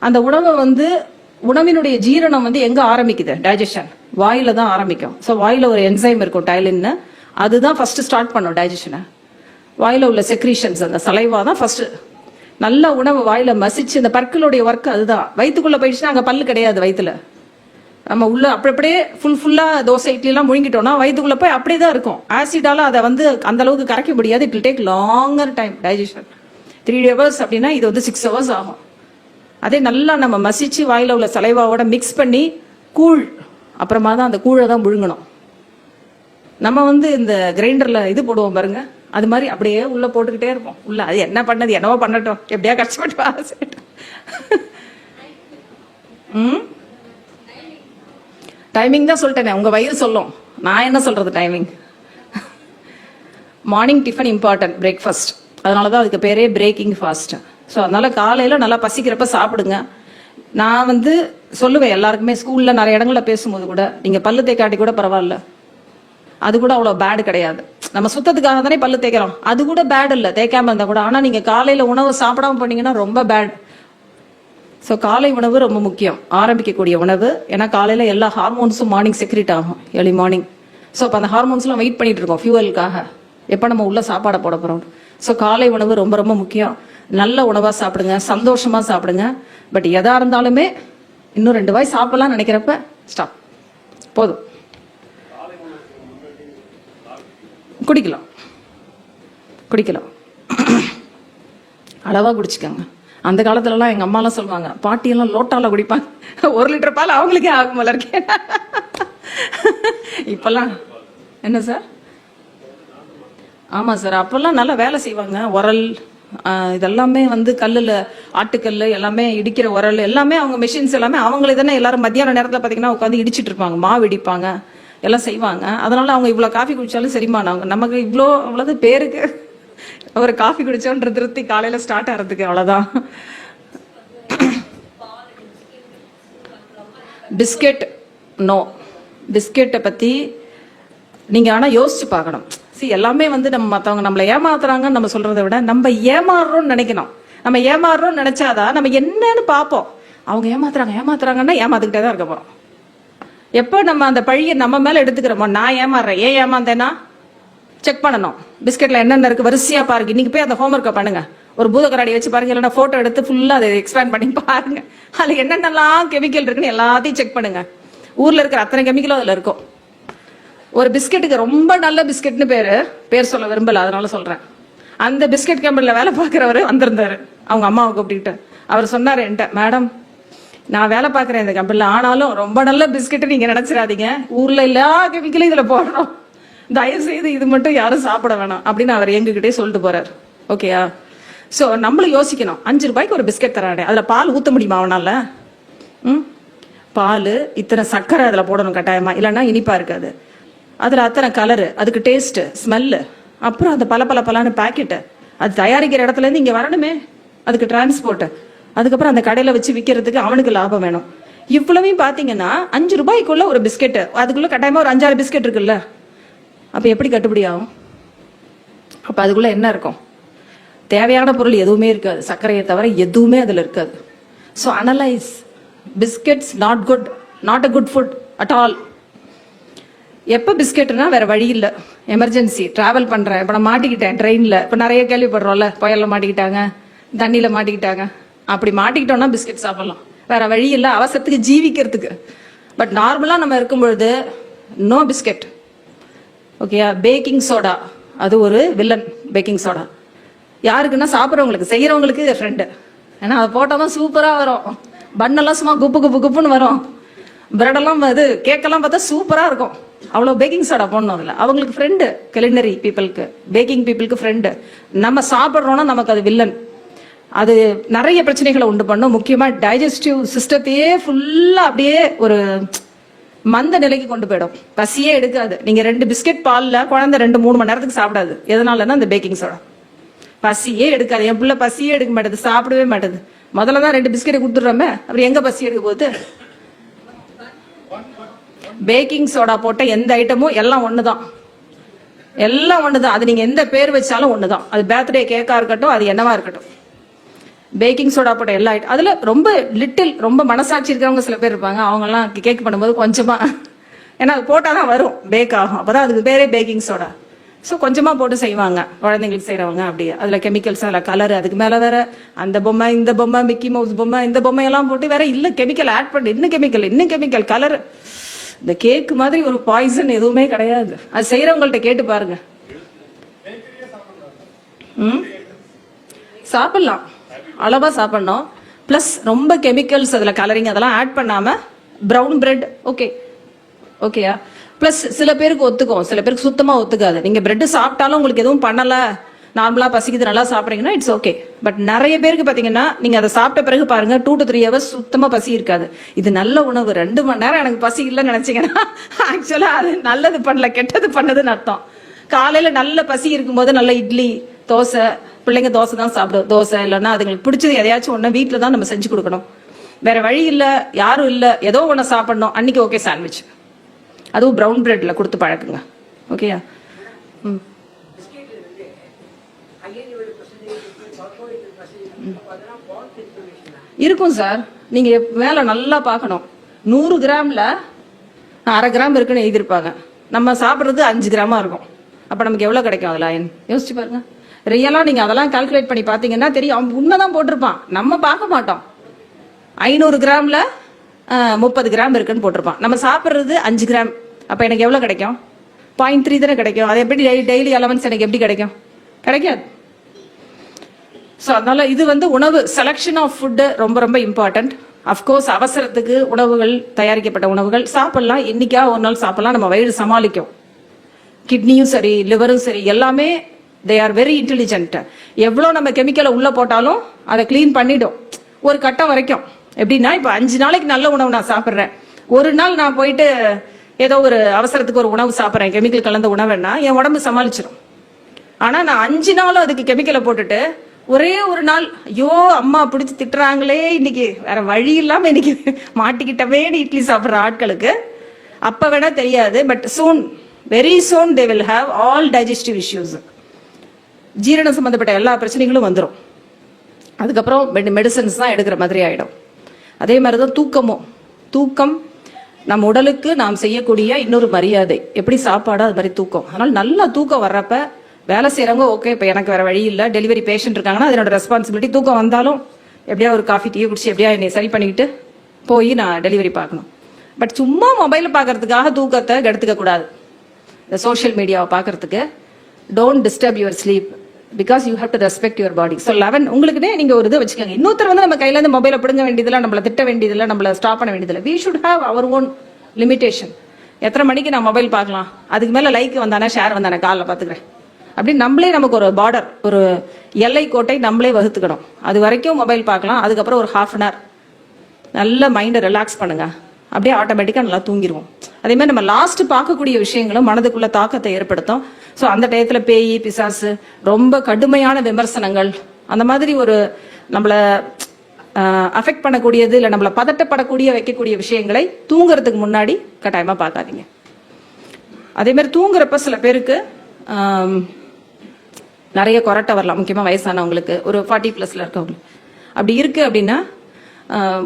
அந்த உணவை வந்து உணவினுடைய ஜீரணம் வந்து எங்க ஆரம்பிக்குது? டைஜஷன் வாயில தான் ஆரம்பிக்கும். ஸோ வாயில ஒரு என்சைம் இருக்கும் டைலின்னு, அதுதான் ஃபர்ஸ்ட் ஸ்டார்ட் பண்ணும் டைஜஷனை. வாயில உள்ள செக்ரீஷன்ஸ், அந்த சலைவா தான் ஃபர்ஸ்ட். நல்ல உணவு வாயில மசிச்சு இந்த பற்களுடைய ஒர்க் அதுதான். வயிற்றுக்குள்ள போயிடுச்சுன்னா அங்க பல்லு கிடையாது வயிற்றுல. நம்ம உள்ள அப்படியே ஃபுல்லா தோசை இட்லி எல்லாம் முழுங்கிட்டோம்னா வயிற்றுக்குள்ள போய் அப்படியே தான் இருக்கும். ஆசிடால அதை வந்து அந்த அளவுக்கு கரைக்க முடியாது. It will take longer time digestion. 3 hours அப்படின்னா இது வந்து 6 hours ஆகும். அதே நல்லா நம்ம மசிச்சு வாயில உள்ள சலைவாவோட மிக்ஸ் பண்ணி கூழ், அப்புறமா தான் அந்த கூழை தான் முழுங்கணும். நம்ம வந்து இந்த கிரைண்டர்ல இது போடுவோம் பாருங்க, அது மாதிரி அப்படியே உள்ள போட்டுக்கிட்டே இருப்போம். உள்ள அது என்ன பண்ணது, என்னவோ பண்ணட்டும், எப்படியா கஷ்டப்பட்டு டைமிங் தான் சொல்லிட்டேனே, உங்க வயிறு சொல்லும், நான் என்ன சொல்றது timing. Morning tiffin important, breakfast. அதனாலதான் அதுக்கு பேரே பிரேக்கிங் ஃபாஸ்ட். ஸோ அதனால காலையில நல்லா பசிக்கிறப்ப சாப்பிடுங்க. நான் வந்து சொல்லுவேன் எல்லாருக்குமே, ஸ்கூல்ல நிறைய இடங்கள்ல பேசும்போது கூட, நீங்க பல்லு தேய்க்காட்டி கூட பரவாயில்ல, அது கூட அவ்வளவு பேடு கிடையாது. நம்ம சுத்தத்துக்காக தானே பல்லு தேய்க்கிறோம், அது கூட பேட் இல்லை தேய்க்காம இருந்தா கூட. ஆனா நீங்க காலையில உணவு சாப்பிடாம பண்ணீங்கன்னா ரொம்ப பேட். ஸோ காலை உணவு ரொம்ப முக்கியம், ஆரம்பிக்கக்கூடிய உணவு. ஏன்னா காலையில எல்லா ஹார்மோன்ஸும் மார்னிங் செக்ரேட் ஆகும், ஏர்லி மார்னிங். ஸோ அப்போ அந்த ஹார்மோன்ஸ்லாம் வெயிட் பண்ணிட்டு இருக்கோம் ஃபியூவலுக்காக, எப்போ நம்ம உள்ள சாப்பாடை போட போறோம். ஸோ காலை உணவு ரொம்ப ரொம்ப முக்கியம். நல்ல உணவா சாப்பிடுங்க, சந்தோஷமா சாப்பிடுங்க. பட் எதா இருந்தாலுமே இன்னும் 2 வாய் சாப்பிடலாம் நினைக்கிறப்ப ஸ்டாப், போதும். குடிக்கலாம் குடிக்கலாம் அளவா குடிச்சுக்கோங்க. அந்த காலத்துலலாம் எங்க அம்மாலாம் சொல்லுவாங்க, பாட்டியெல்லாம் லோட்டால குடிப்பாங்க. 1 லிட்டர் பால் அவங்களுக்கே ஆகும் போல இருக்கேன். இப்பெல்லாம் என்ன சார்? ஆமா சார், அப்பெல்லாம் நல்லா வேலை செய்வாங்க. உரல் இதெல்லாமே வந்து கல்லுல, ஆட்டுக்கல் எல்லாமே இடிக்கிற உரல் எல்லாமே அவங்க மெஷின்ஸ் எல்லாமே அவங்களே தானே. எல்லாரும் மத்தியான நேரத்துல பாத்தீங்கன்னா உட்காந்து இடிச்சிட்டு இருப்பாங்க, மாவு இடிப்பாங்க, எல்லாம் செய்வாங்க. அதனால அவங்க இவ்வளவு காஃபி குடிச்சாலும் சரிமானவங்க. நமக்கு அவ்வளவு பேருக்கு ஒரு காஃபி குடிச்சோன்ற திருப்தி காலையில ஸ்டார்ட் ஆகிறதுக்கு அவ்வளவுதான். பிஸ்கெட் நோ, பிஸ்கெட்டை பத்தி நீங்க ஆனா யோசிச்சு பார்க்கணும். எல்லாமே வந்து நம்ம மத்தவங்க நம்மளை ஏமாத்துறாங்கன்னு நம்ம சொல்றதை விட நம்ம ஏமாறுறோம்னு நினைக்கணும். நம்ம ஏமாறுறோம்னு நினைச்சாதான் நம்ம என்னன்னு பார்ப்போம். அவங்க ஏமாத்துறாங்கன்னா ஏமாத்துக்கிட்டே தான் இருக்க போறோம். எப்போ நம்ம அந்த பழியை நம்ம மேல எடுத்துக்கிறோமோ, நான் ஏமாறுறேன், ஏன் ஏமாந்தேன்னா செக் பண்ணணும். பிஸ்கெட்ல என்னென்ன இருக்கு வரிசையா பாருங்க. இன்னைக்கு போய் அந்த ஹோம்ஒர்க்கை பண்ணுங்க, ஒரு பூதக்கராடி வச்சு பாருங்க, இல்லைன்னா போட்டோ எடுத்து ஃபுல்லா அதை எக்ஸ்பேண்ட் பண்ணி பாருங்க. அதுல என்னென்னலாம் கெமிக்கல் இருக்குன்னு எல்லாத்தையும் செக் பண்ணுங்க. ஊர்ல இருக்கிற அத்தனை கெமிக்கலும் அதுல இருக்கும். ஒரு பிஸ்கெட்டுக்கு ரொம்ப நல்ல பிஸ்கெட்னு பேர் சொல்ல விரும்பல, அதனால சொல்றேன். அந்த பிஸ்கெட் கம்பெனில வேலை பார்க்கிறவரு வந்திருந்தாரு, அவங்க அம்மாவை கூப்பிட்டு. அவர் சொன்னாரு என்கிட்ட, மேடம் நான் வேலை பார்க்குறேன் இந்த கம்பெனில, ஆனாலும் ரொம்ப நல்ல பிஸ்கெட்டு நீங்க நினைச்சிடாதீங்க, ஊர்ல எல்லா கெமிக்கலும் இதுல போடுறோம், தயவு செய்து இது மட்டும் யாரும் சாப்பிட வேணாம் அப்படின்னு அவர் எங்ககிட்டே சொல்லிட்டு போறாரு. ஓகேயா? ஸோ நம்மளும் யோசிக்கணும். 5 ரூபாய்க்கு ஒரு பிஸ்கெட் தரானே, அதுல பால் ஊத்த முடியுமா அவனால? பால் இத்தனை சர்க்கரை அதுல போடணும் கட்டாயமா, இல்லைன்னா இனிப்பா இருக்காது. அதுல அத்தனை கலரு, அதுக்கு டேஸ்ட், ஸ்மெல்லு, அப்புறம் அந்த பல பாக்கெட்டு, அது தயாரிக்கிற இடத்துல இருந்து இங்க வரணுமே, அதுக்கு டிரான்ஸ்போர்ட், அதுக்கப்புறம் அந்த கடையில வச்சு விற்கிறதுக்கு அவனுக்கு லாபம் வேணும். இவ்வளவையும் பாத்தீங்கன்னா 5 ரூபாய்க்குள்ள ஒரு பிஸ்கெட், அதுக்குள்ள கட்டாயமா ஒரு 5-6 பிஸ்கெட் இருக்குல்ல, அப்ப எப்படி கட்டுப்படி ஆகும்? அப்ப அதுக்குள்ள என்ன இருக்கும்? தேவையான பொருள் எதுவுமே இருக்காது, சர்க்கரையை தவிர எதுவுமே அதுல இருக்காது. So analyse. Biscuits not a good food at all. எப்போ பிஸ்கெட்னா வேற வழி இல்லை, எமர்ஜென்சி, டிராவல் பண்றேன், இப்போ நான் மாட்டிக்கிட்டேன் ட்ரெயின்ல, இப்போ நிறைய கேள்விப்படுறோம்ல, புயல்ல மாட்டிக்கிட்டாங்க, தண்ணியில மாட்டிக்கிட்டாங்க. அப்படி மாட்டிக்கிட்டோம்னா பிஸ்கெட் சாப்பிடலாம், வேற வழி இல்லை, அவசரத்துக்கு ஜீவிக்கிறதுக்கு. பட் நார்மலா நம்ம இருக்கும் பொழுது நோ பிஸ்கெட். ஓகேயா? பேக்கிங் சோடா, அது ஒரு வில்லன். பேக்கிங் சோடா யாருக்குன்னா சாப்பிட்றவங்களுக்கு, செய்யறவங்களுக்கு ஃப்ரெண்டு. ஏன்னா அதை போட்டாதான் சூப்பரா வரும், பண்ணெல்லாம் சும்மா குப்புன்னு வரும், பிரெடெல்லாம் கேக்கெல்லாம் பார்த்தா சூப்பரா இருக்கும். அவ்வளோ பேக்கிங் சோடா போடணும் அதில். அவங்களுக்கு ஃப்ரெண்டு, கலினரி பீப்புளுக்கு, பேக்கிங் பீப்புளுக்கு ஃப்ரெண்டு. நம்ம சாப்பிட்றோம்னா நமக்கு அது வில்லன். அது நிறைய பிரச்சனைகளை உண்டு பண்ணும். முக்கியமா டைஜஸ்டிவ் சிஸ்டத்தையே ஃபுல்லா அப்படியே ஒரு மந்த நிலைக்கு கொண்டு போயிடும். பசியே எடுக்காது. நீங்க 2 பிஸ்கெட் பால்ல குழந்தை 2-3 மணி நேரத்துக்கு சாப்பிடாது. எதனாலன்னா அந்த பேக்கிங் சோடா. பசியே எடுக்காது. என் பிள்ளை பசியே எடுக்க மாட்டேது, சாப்பிடவே மாட்டேது. முதல்ல தான் 2 பிஸ்கெட் கொடுத்துடுறோமே, அப்புறம் எங்க பசி எடுக்க போகுது? பேக்கிங் சோடா போட்ட எந்த ஐட்டமும் எல்லாம் ஒண்ணுதான், எல்லாம் ஒண்ணுதான். அது நீங்க எந்த பேர் வச்சாலும் ஒண்ணுதான். அது பர்த்டே கேக்கா இருக்கட்டும், அது என்னவா இருக்கட்டும், பேக்கிங் சோடா போட்ட எல்லா ஐட்டம். அதுல ரொம்ப லிட்டில், ரொம்ப மனசாட்சி இருக்கிறவங்க சில பேர் இருப்பாங்க, அவங்க எல்லாம் கேக் பண்ணும்போது கொஞ்சமா, ஏன்னா அது போட்டாதான் வரும், பேக் ஆகும், அப்பதான் அதுக்கு பேரே பேக்கிங் சோடா. ஸோ கொஞ்சமா போட்டு செய்வாங்க குழந்தைங்களுக்கு செய்யறவங்க. அப்படியே அதுல கெமிக்கல்ஸ், அதுல கலர், அதுக்கு மேல வேற அந்த பொம்மை, இந்த பொம்மை, மிக்கி மவுஸ் பொம்மை, இந்த பொம்மை எல்லாம் போட்டு வேற இல்ல கெமிக்கல் ஆட் பண்ணி, இன்னும் கெமிக்கல் கலர். இந்த கேக்கு மாதிரி ஒரு பாய்சன் எதுவுமே கிடையாது. அது செய்யறவங்கள்ட்ட கேட்டு பாருங்க. சாப்பிடலாம், அளவா சாப்பிடணும். பிளஸ் ரொம்ப கெமிக்கல்ஸ், அதுல கலரிங் அதெல்லாம் ஆட் பண்ணாம பிரவுன் பிரெட் ஓகேயா? பிளஸ் சில பேருக்கு ஒத்துக்கும், சில பேருக்கு சுத்தமா ஒத்துக்காது. நீங்க பிரெட் சாப்பிட்டாலும் உங்களுக்கு எதுவும் பண்ணல, நார்மலா பசிக்குது, நல்லா சாப்பிட்றீங்கன்னா இட்ஸ் ஓகே. பட் நிறைய பேருக்கு பாத்தீங்கன்னா நீங்க அதை சாப்பிட்ட பிறகு பாருங்க 2 to 3 hours சுத்தமா பசி இருக்காது. இது நல்ல உணவு, 2 மணி நேரம் எனக்கு பசி இல்லைன்னு நினைச்சீங்கன்னா ஆக்சுவலா அது நல்லது பண்ணல, கெட்டது பண்ணதுன்னு அர்த்தம். காலையில நல்ல பசி இருக்கும்போது நல்ல இட்லி, தோசை, பிள்ளைங்க தோசை தான் சாப்பிடும். தோசை இல்லைன்னா அதுங்களுக்கு பிடிச்சது எதையாச்சும் ஒண்ணு வீட்டுல தான் நம்ம செஞ்சு கொடுக்கணும். வேற வழி இல்ல, யாரும் இல்ல, ஏதோ ஒண்ணு சாப்பிடணும் அன்னைக்கு, ஓகே சாண்ட்விச், அதுவும் பிரவுன் பிரெட்ல கொடுத்து பழக்குங்க. ஓகேயா? இருக்கும் சார். நீங்க மேல நல்லா பார்க்கணும். 100 கிராம்ல 1/2 கிராம் இருக்குன்னு எழுதியிருப்பாங்க. நம்ம சாப்பிட்றது 5 கிராமா இருக்கும். அப்ப நமக்கு எவ்வளவு கிடைக்கும் அதுல அயன்? யோசிச்சு பாருங்க. ரியலா நீங்க அதெல்லாம் கால்குலேட் பண்ணி பாத்தீங்கன்னா தெரியும். அவன் உண்மைதான் போட்டிருப்பான், நம்ம பார்க்க மாட்டோம். 500 கிராம்ல 30 கிராம் இருக்குன்னு போட்டிருப்பான். நம்ம சாப்பிட்றது 5 கிராம். அப்ப எனக்கு எவ்வளவு கிடைக்கும்? 0.3 தானே கிடைக்கும். அது எப்படி டெய்லி அலவன்ஸ் எனக்கு எப்படி கிடைக்கும்? கிடைக்காது. ஸோ அதனால இது வந்து உணவு செலக்ஷன் ஆஃப் ஃபுட்டு ரொம்ப ரொம்ப இம்பார்ட்டன்ட். அஃப்கோர்ஸ் அவசரத்துக்கு உணவுகள், தயாரிக்கப்பட்ட உணவுகள் சாப்பிடலாம். என்னைக்கா ஒரு நாள் சாப்பிடலாம், நம்ம வயிறு சமாளிக்கும். கிட்னியும் சரி, லிவரும் சரி, எல்லாமே தே ஆர் வெரி இன்டெலிஜென்ட். எவ்வளோ நம்ம கெமிக்கலை உள்ள போட்டாலும் அதை கிளீன் பண்ணிடும் ஒரு கட்டம் வரைக்கும். எப்படின்னா இப்போ 5 நாளைக்கு நல்ல உணவு நான் சாப்பிட்றேன், ஒரு நாள் நான் போயிட்டு ஏதோ ஒரு அவசரத்துக்கு ஒரு உணவு சாப்பிட்றேன் கெமிக்கல் கலந்த உணவுன்னா என் உடம்பு சமாளிச்சிடும். ஆனால் நான் 5 நாளும் அதுக்கு கெமிக்கலை போட்டுட்டு ஒரே ஒரு நாள் ஐயோ அம்மா பிடிச்சி திட்டுறாங்களே, இன்னைக்கு வேற வழி இல்லாம இன்னைக்கு மாட்டிக்கிட்டவே இட்லி சாப்பிட்ற ஆட்களுக்கு அப்ப வேணா தெரியாது. But soon, very soon they will have all digestive issues. ஜீரணம் சம்பந்தப்பட்ட எல்லா பிரச்சனைகளும் வந்துடும். அதுக்கப்புறம் மெடிசன்ஸ் தான் எடுக்கிற மாதிரி ஆயிடும். அதே மாதிரிதான் தூக்கமும். தூக்கம் நம்ம உடலுக்கு நாம் செய்யக்கூடிய இன்னொரு மரியாதை. எப்படி சாப்பாடோ அது மாதிரி தூக்கம். அதனால நல்லா தூக்கம் வர்றப்ப வேலை செய்யறவங்க ஓகே, இப்போ எனக்கு வேற வழி இல்லை, டெலிவரி பேஷண்ட் இருக்காங்கன்னா அதனோட ரெஸ்பான்சிபிலிட்டி. தூக்கம் வந்தாலும் எப்படியா ஒரு காஃபி டீ குடிச்சு எப்படியா என்னை சரி பண்ணிக்கிட்டு போய் நான் டெலிவரி பார்க்கணும். பட் சும்மா மொபைலை பார்க்கறதுக்காக தூக்கத்தை கெடுத்துக்க கூடாது. இந்த சோஷியல் மீடியாவை பார்க்கறதுக்கு don't disturb your sleep because you have to respect your body. So 11 உங்களுக்குனே நீங்க ஒரு இது வச்சுக்கோங்க. இன்னொருத்தர் வந்து நம்ம கையில இருந்து மொபைலை பிடுங்க வேண்டியதில்லை, நம்மளை திட்ட வேண்டியதில்லை, நம்மளை ஸ்டாப் பண்ண வேண்டியதில்லை. We should have our own limitation. எத்தனை மணிக்கு நான் மொபைல் பார்க்கலாம், அதுக்கு மேல லைக் வந்தானே ஷேர் வந்தானே காலைல பார்த்துக்கிறேன் அப்படின்னு நம்மளே நமக்கு ஒரு பார்டர், ஒரு எல்லை கோட்டை நம்மளே வகுத்துக்கணும். அது வரைக்கும் மொபைல் பார்க்கலாம். அதுக்கப்புறம் ஒரு ½ hour நல்ல மைண்டை ரிலாக்ஸ் பண்ணுங்க, அப்படியே ஆட்டோமேட்டிக்கா நல்லா தூங்கிடுவோம். அதே மாதிரி நம்ம லாஸ்ட் பார்க்கக்கூடிய விஷயங்களும் மனதுக்குள்ள தாக்கத்தை ஏற்படுத்தும். ஸோ அந்த டயத்துல பேய் பிசாசு, ரொம்ப கடுமையான விமர்சனங்கள், அந்த மாதிரி ஒரு நம்மளை அஃபெக்ட் பண்ணக்கூடியது இல்லை நம்மளை பதட்டப்படக்கூடிய வைக்கக்கூடிய விஷயங்களை தூங்குறதுக்கு முன்னாடி கட்டாயமா பார்க்காதீங்க. அதே மாதிரி தூங்குறப்ப சில பேருக்கு நிறைய கொரட்டை வரலாம், முக்கியமாக வயசானவங்களுக்கு, ஒரு 40+ இருக்கவங்களுக்கு. அப்படி இருக்கு அப்படின்னா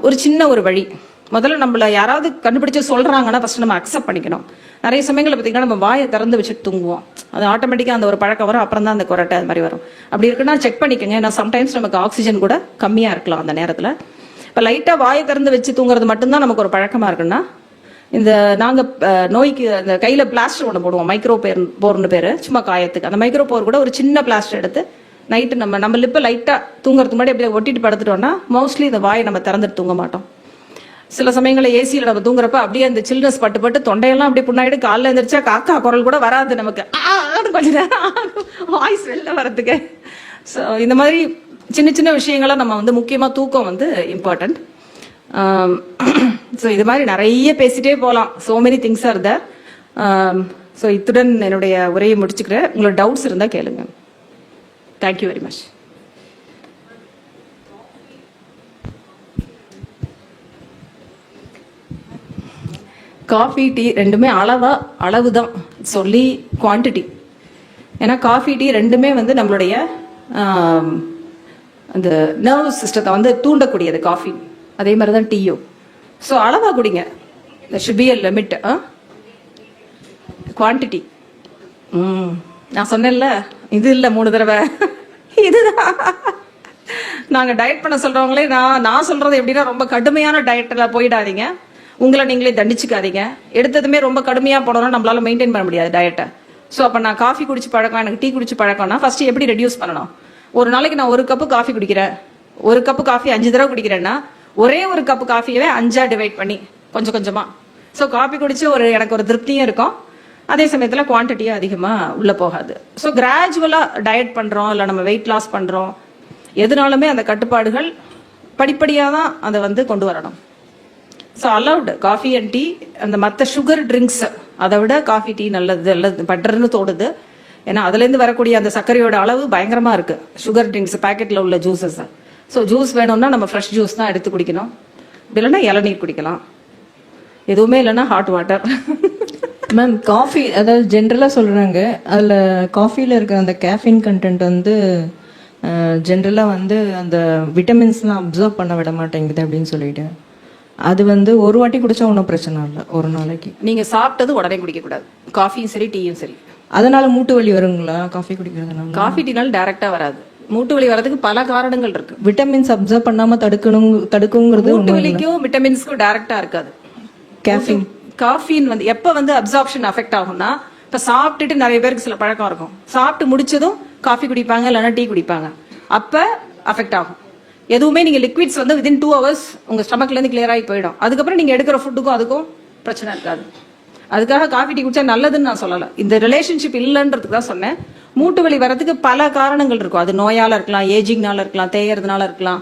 ஒரு சின்ன ஒரு வழி, முதல்ல நம்மள யாராவது கண்டுபிடிச்சு சொல்றாங்கன்னா ஃபர்ஸ்ட் நம்ம அக்செப்ட் பண்ணிக்கணும். நிறைய சமயங்களில் பார்த்தீங்கன்னா நம்ம வாயை திறந்து வச்சுட்டு தூங்குவோம், அது ஆட்டோமேட்டிக்காக அந்த ஒரு பழக்கம் வரும், அப்புறம் தான் அந்த கொரட்டை அது மாதிரி வரும். அப்படி இருக்குன்னா செக் பண்ணிக்கோங்க. ஏன்னா சம்டைம்ஸ் நமக்கு ஆக்சிஜன் கூட கம்மியாக இருக்கலாம் அந்த நேரத்தில். இப்போ லைட்டாக வாயை திறந்து வச்சு தூங்குறது மட்டும்தான் நமக்கு ஒரு பழக்கமாக இருக்குன்னா, இந்த நாங்கள் நோய்க்கு அந்த கையில் பிளாஸ்டர் ஒன்று போடுவோம், மைக்ரோ போர்னு பேர், சும்மா காயத்துக்கு. அந்த மைக்ரோ போர் கூட ஒரு சின்ன பிளாஸ்டர் எடுத்து நைட்டு நம்ம லிப்பை லைட்டாக தூங்குறதுக்கு முன்னாடி அப்படியே ஒட்டிட்டு படுத்துட்டோம்னா மோஸ்ட்லி இந்த வாயை நம்ம திறந்துட்டு தூங்க மாட்டோம். சில சமயங்களில் ஏசியில் நம்ம தூங்குறப்ப அப்படியே அந்த சில்னஸ் பட்டு தொண்டையெல்லாம் அப்படியே புண்ணாயிட்டு காலைல எழுந்திரிச்சா காக்கா குரல் கூட வராது நமக்கு, கொஞ்ச நேரம் வாய்ஸ் வெளில வரதுக்கு. ஸோ இந்த மாதிரி சின்ன சின்ன விஷயங்களை நம்ம வந்து முக்கியமாக தூக்கம் வந்து இம்பார்ட்டன்ட். ஸோ இது மாதிரி நிறைய பேசிட்டே போகலாம். So many things are there. So இத்துடன் என்னுடைய உரையை முடிச்சுக்கிறேன். உங்களோட டவுட்ஸ் இருந்தால் கேளுங்க. Thank you very much. Coffee tea ரெண்டுமே அளவு தான் சொல்லி குவான்டிட்டி. ஏன்னா காஃபி டீ ரெண்டுமே வந்து நம்மளுடைய அந்த நர்வஸ் சிஸ்டத்தை வந்து தூண்டக்கூடியது காஃபி, அதே மாதிரி தான் டீயும். ஸோ அளவா குடிங்க, should be a limit. Quantity நான் சொன்னேன்ல, இது இல்லை 3 தடவை இதுதான். நாங்கள் டயட் பண்ண சொல்றவங்களே நான் சொல்றது எப்படின்னா, ரொம்ப கடுமையான டயட்ல போயிடாதீங்க, உங்களை நீங்களே தண்டிச்சுக்காதீங்க. எடுத்ததுமே ரொம்ப கடுமையா போனோம்னா நம்மளால மெயின்டைன் பண்ண முடியாது டயட்டை. ஸோ அப்போ நான் காஃபி குடிச்சு பழக்கம், எனக்கு டீ குடிச்சு பழக்கம்னா ஃபர்ஸ்ட் எப்படி ரெடியூஸ் பண்ணணும்? ஒரு நாளைக்கு நான் 1 கப்பு காஃபி குடிக்கிறேன், 1 கப்பு காஃபி 5 தடவை குடிக்கிறேன்னா ஒரே 1 கப்பு காஃபியவே 5ஆ டிவைட் பண்ணி கொஞ்சம் கொஞ்சமா. ஸோ காஃபி குடிச்சு எனக்கு ஒரு திருப்தியும் இருக்கும், அதே சமயத்தில் குவான்டிட்டியும் அதிகமாக உள்ளே போகாது. ஸோ கிராஜுவலாக டயட் பண்ணுறோம் இல்லை நம்ம வெயிட் லாஸ் பண்ணுறோம், எதுனாலுமே அந்த கட்டுப்பாடுகள் படிப்படியாக தான் அதை வந்து கொண்டு வரணும். So allowed coffee and tea, அந்த மற்ற சுகர் ட்ரிங்க்ஸ் அதை விட காஃபி டீ நல்லது பட்டர்னு தோடுது. ஏன்னா அதுலேருந்து வரக்கூடிய அந்த சர்க்கரையோட அளவு பயங்கரமாக இருக்குது, சுகர் ட்ரிங்க்ஸ் பேக்கெட்டில் உள்ள ஜூஸஸ். ஸோ ஜூஸ் வேணும்னா நம்ம ஃப்ரெஷ் ஜூஸ் தான் எடுத்து குடிக்கணும், இல்லைன்னா இளநீர் குடிக்கலாம், எதுவுமே இல்லைன்னா ஹாட் வாட்டர். மேம் காஃபி, அதாவது ஜென்ரலாக சொல்கிறாங்க அதில் காஃபியில் இருக்கிற அந்த கேஃபின் கண்டென்ட் வந்து ஜென்ரலாக வந்து அந்த விட்டமின்ஸ்லாம் அப்சர்வ் பண்ண விட மாட்டேங்குது அப்படின்னு சொல்லிட்டு அது வந்து ஒரு வாட்டி குடிச்சா ஒன்றும் பிரச்சனை இல்லை ஒரு நாளைக்கு. நீங்க சாப்பிட்டது உடனே குடிக்க கூடாது, காஃபியும் சரி டீயும் சரி. அதனால மூட்டு வலி வருங்களா காஃபி குடிக்கிறதுனால? காஃபி டீனால டைரக்டா வராது, மூட்டு வலி வரதுக்கு பல காரணங்கள் இருக்கு. விட்டமின்ஸ் அப்சர்வ் பண்ணாம தடுக்குங்கிறது மூட்டு வலிக்கும் விட்டமின்ஸ்க்கும் டைரக்டா இருக்காது. கேஃபின் காஃபின் வந்து எப்ப வந்து அப்சார்ப்ஷன் அஃபெக்ட் ஆகும்னா, இப்ப சாப்பிட்டுட்டு நிறைய பேருக்கு சில பழக்கம் இருக்கும், சாப்பிட்டு முடிச்சதும் காஃபி குடிப்பாங்க இல்லைன்னா டீ குடிப்பாங்க, அப்ப அஃபெக்ட் ஆகும். எதுவுமே நீங்க லிக்விட்ஸ் வந்து வித்தின் 2 hours உங்க ஸ்டமக்ல இருந்து கிளியர் ஆகி போயிடும். அதுக்கப்புறம் நீங்க எடுக்கிற ஃபுட்டுக்கும் அதுக்கும் பிரச்சனை இருக்காது. அதுக்காக காஃபி டீ குடிச்சா நல்லதுன்னு நான் சொல்லல, இந்த ரிலேஷன்ஷிப் இல்லைன்றதுக்கு தான் சொன்னேன். மூட்டு வலி வரதுக்கு பல காரணங்கள் இருக்கும். அது நோயால இருக்கலாம், ஏஜிங்னால இருக்கலாம், தேயறதுனால இருக்கலாம்,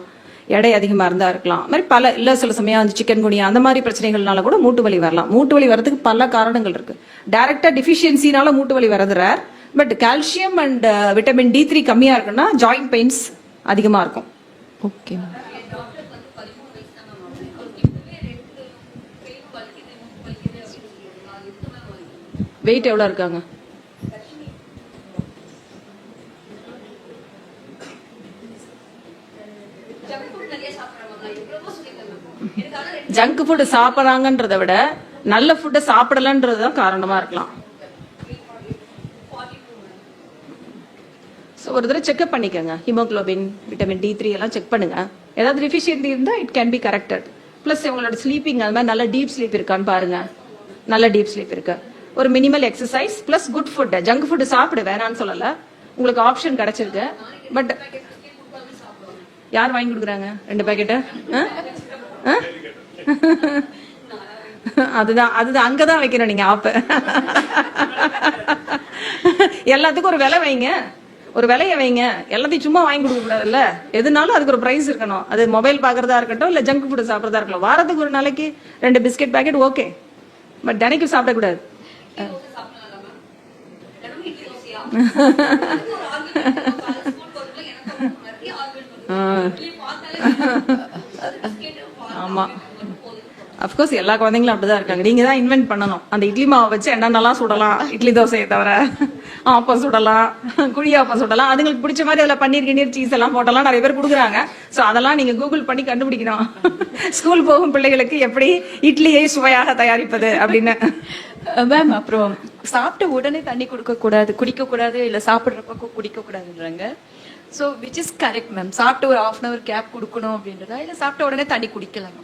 எடை அதிகமா இருந்தா இருக்கலாம், மாதிரி பல இல்ல சில சமயம் அந்த சிக்கன் குனியா அந்த மாதிரி பிரச்சனைகள்னால கூட மூட்டு வலி வரலாம். மூட்டு வலி வரதுக்கு பல காரணங்கள் இருக்கு. டைரக்டா டிஃபிஷியன்சினால மூட்டு வலி வரது rare. But calcium and vitamin D3 கம்மியா இருக்குன்னா ஜாயிண்ட் பெயின்ஸ் அதிகமா இருக்கும். ஓகே. வெயிட் எவ்வளவு இருக்காங்க? ஜங்க் ஃபுட் சாப்பிடறாங்கன்றத விட நல்ல ஃபுட்டை சாப்பிடலன்றதுதான் காரணமா இருக்கலாம். ஒரு தடவை செக்அப் பண்ணிக்கோங்க, ஹீமோகுளோபின் விட்டமின் D3 எல்லாம் செக் பண்ணுங்க. ஏதாவது டெஃபிஷியன்சி இருந்தா it can be corrected. Plus உங்களோட ஸ்லீப்பிங் அது மாதிரி நல்ல டீப் ஸ்லீப் இருக்கான்னு பாருங்க. நல்ல டீப் ஸ்லீப் இருக்கு, ஒரு minimal exercise plus good food. Junk food சாப்பிடு வேணான்னு சொல்லல, உங்களுக்கு ஆப்ஷன் கிடைச்சிருக்கு. பட் யார் வாங்கி கொடுக்குறாங்க 2 பேக்கெட்டு? அதுதான் அங்கதான் வைக்கணும் நீங்க ஆப்ப. எல்லாத்துக்கும் ஒரு விலை வைங்க, ஒரு விலையை வைங்க. எல்லாத்தையும் சும்மா வாங்கி கொடுக்க கூடாதுல்ல, எதுனாலும் அதுக்கு ஒரு பிரைஸ் இருக்கணும். அது மொபைல் பாக்குறதா இருக்கட்டும் இல்ல ஜங்க் ஃபுட் சாப்பிடறதா இருக்கட்டும். வாரத்துக்கு ஒரு நாளைக்கு 2 பிஸ்கெட் பேக்கெட் ஓகே, பட் தினைக்கும் சாப்பிடக்கூடாது. ஆமா, அப்கோர்ஸ் எல்லா குழந்தைங்களும் அப்படிதான் இருக்காங்க. நீங்க தான் இன்வென்ட் பண்ணணும். அந்த இட்லி மாவை வச்சு என்னென்னலாம் சுடலாம், இட்லி தோசையை தவிர ஆப்பம் சுடலாம், குழி ஆப்பம் சுடலாம். அதுங்களுக்கு பிடிச்ச மாதிரி அதில் பன்னீர் கிண்ணீர் சீஸ் எல்லாம் போட்டலாம் நிறைய பேர் கொடுக்குறாங்க. ஸோ அதெல்லாம் நீங்க கூகுள் பண்ணி கண்டுபிடிக்கணும். ஸ்கூல் போகும் பிள்ளைகளுக்கு எப்படி இட்லியை சுவையாக தயாரிப்பது அப்படின்னு. மேம், அப்புறம் சாப்பிட்ட உடனே தண்ணி குடிக்க கூடாது இல்ல சாப்பிடுறப்ப குடிக்க கூடாதுன்றாங்க. So which is correct ma'am? சாப்பிட்டு ஒரு 1/2 hour கேப் கொடுக்கணும் அப்படின்றதா இல்ல சாப்பிட்ட உடனே தண்ணி குடிக்கலாம்?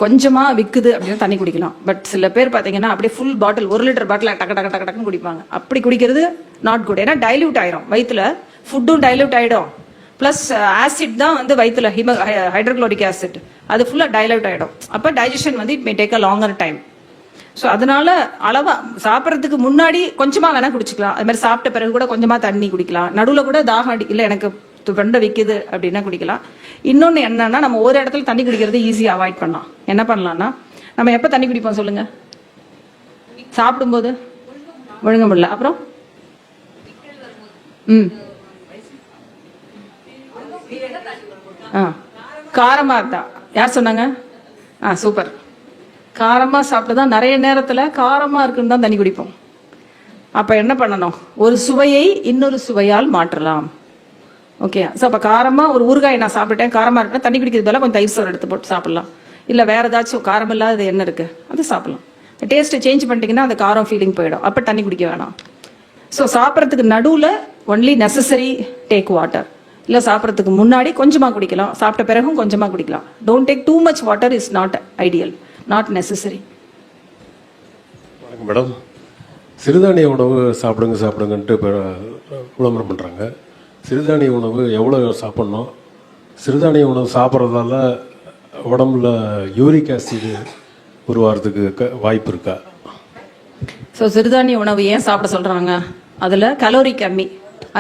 கொஞ்சமா விக்குது அப்படின்னு தண்ணி குடிக்கலாம். பட் சில பேர் பாத்தீங்கன்னா அப்படியே ஃபுல் பாட்டில் 1 liter பாட்டில் டக்கு டக்கு டக்கு டக்குன்னு குடிப்பாங்க. அப்படி குடிக்கிறது நாட் குட். ஏன்னா டைல்யூட் ஆயிரும் வயிற்றுல, ஃபுட்டும் டைல்யூட் ஆயிடும். பிளஸ் ஆசிட் தான் வந்து வயிற்றுல ஹைட்ரோக்ளோரிக் ஆசிட், அது ஃபுல்லா டைல்யூட் ஆயிடும். அப்ப டைஜஷன் வந்து it may take a longer time. So அதனால அளவா சாப்பிட்றதுக்கு முன்னாடி கொஞ்சமா வேணா குடிச்சிக்கலாம். அது மாதிரி சாப்பிட்ட பிறகு கூட கொஞ்சமா தண்ணி குடிக்கலாம். நடுவில் கூட தாகம் அடி இல்லை எனக்கு தொண்டை விற்குது அப்படின்னா குடிக்கலாம். இன்னொன்னு என்னன்னா, நம்ம ஒரு இடத்துல தண்ணி குடிக்கிறது ஈஸியா அவாய்ட் பண்ணலாம். என்ன பண்ணலாம்னா, நம்ம எப்ப தண்ணி குடிப்போம் சொல்லுங்க? சாப்பிடும்போது ஒழுங்க முடியல, அப்புறம் காரமா இருந்தா. யார் சொன்னாங்க? சூப்பர். காரமா சாப்பிட்டுதான் நிறைய நேரத்துல காரமா இருக்குன்னு தான் தண்ணி குடிப்போம். அப்ப என்ன பண்ணணும்? ஒரு சுவையை இன்னொரு சுவையால் மாற்றலாம். ஓகே, ஸோ அப்போ காரமாக ஒரு ஊறுகாய் நான் சாப்பிட்டேன், காரமாக இருக்குன்னா தண்ணி குடிக்கிறது பதிலாக கொஞ்சம் தயிர் சோறு எடுத்து போட்டு சாப்பிடலாம். இல்லை வேற ஏதாச்சும் காரம் இல்லாத என்ன இருக்கு அது சாப்பிடலாம். டேஸ்ட்டை சேஞ்ச் பண்ணிட்டீங்கன்னா அந்த காரம் ஃபீலிங் போயிடும். அப்போ தண்ணி குடிக்க வேணாம். ஸோ சாப்பிட்றதுக்கு நடுவில் ஒன்லி நெசசரி டேக் வாட்டர். இல்லை சாப்பிட்றதுக்கு முன்னாடி கொஞ்சமாக குடிக்கலாம், சாப்பிட்ட பிறகும் கொஞ்சமாக குடிக்கலாம். Don't take too much water, is not ideal, not necessary. Madam, சிறுதானிய உணவு சாப்பிடுங்கன்ட்டு இப்போ விளம்பரம் பண்ணுறாங்க. சிறுதானிய உணவு எவ்வளோ சாப்பிட்ணும்? சிறுதானிய உணவு சாப்பிட்றதால உடம்புல யூரிக் ஆசிட் உருவாகிறதுக்கு வாய்ப்பு இருக்கா? ஸோ சிறுதானிய உணவு ஏன் சாப்பிட சொல்கிறாங்க? அதில் கலோரி கம்மி.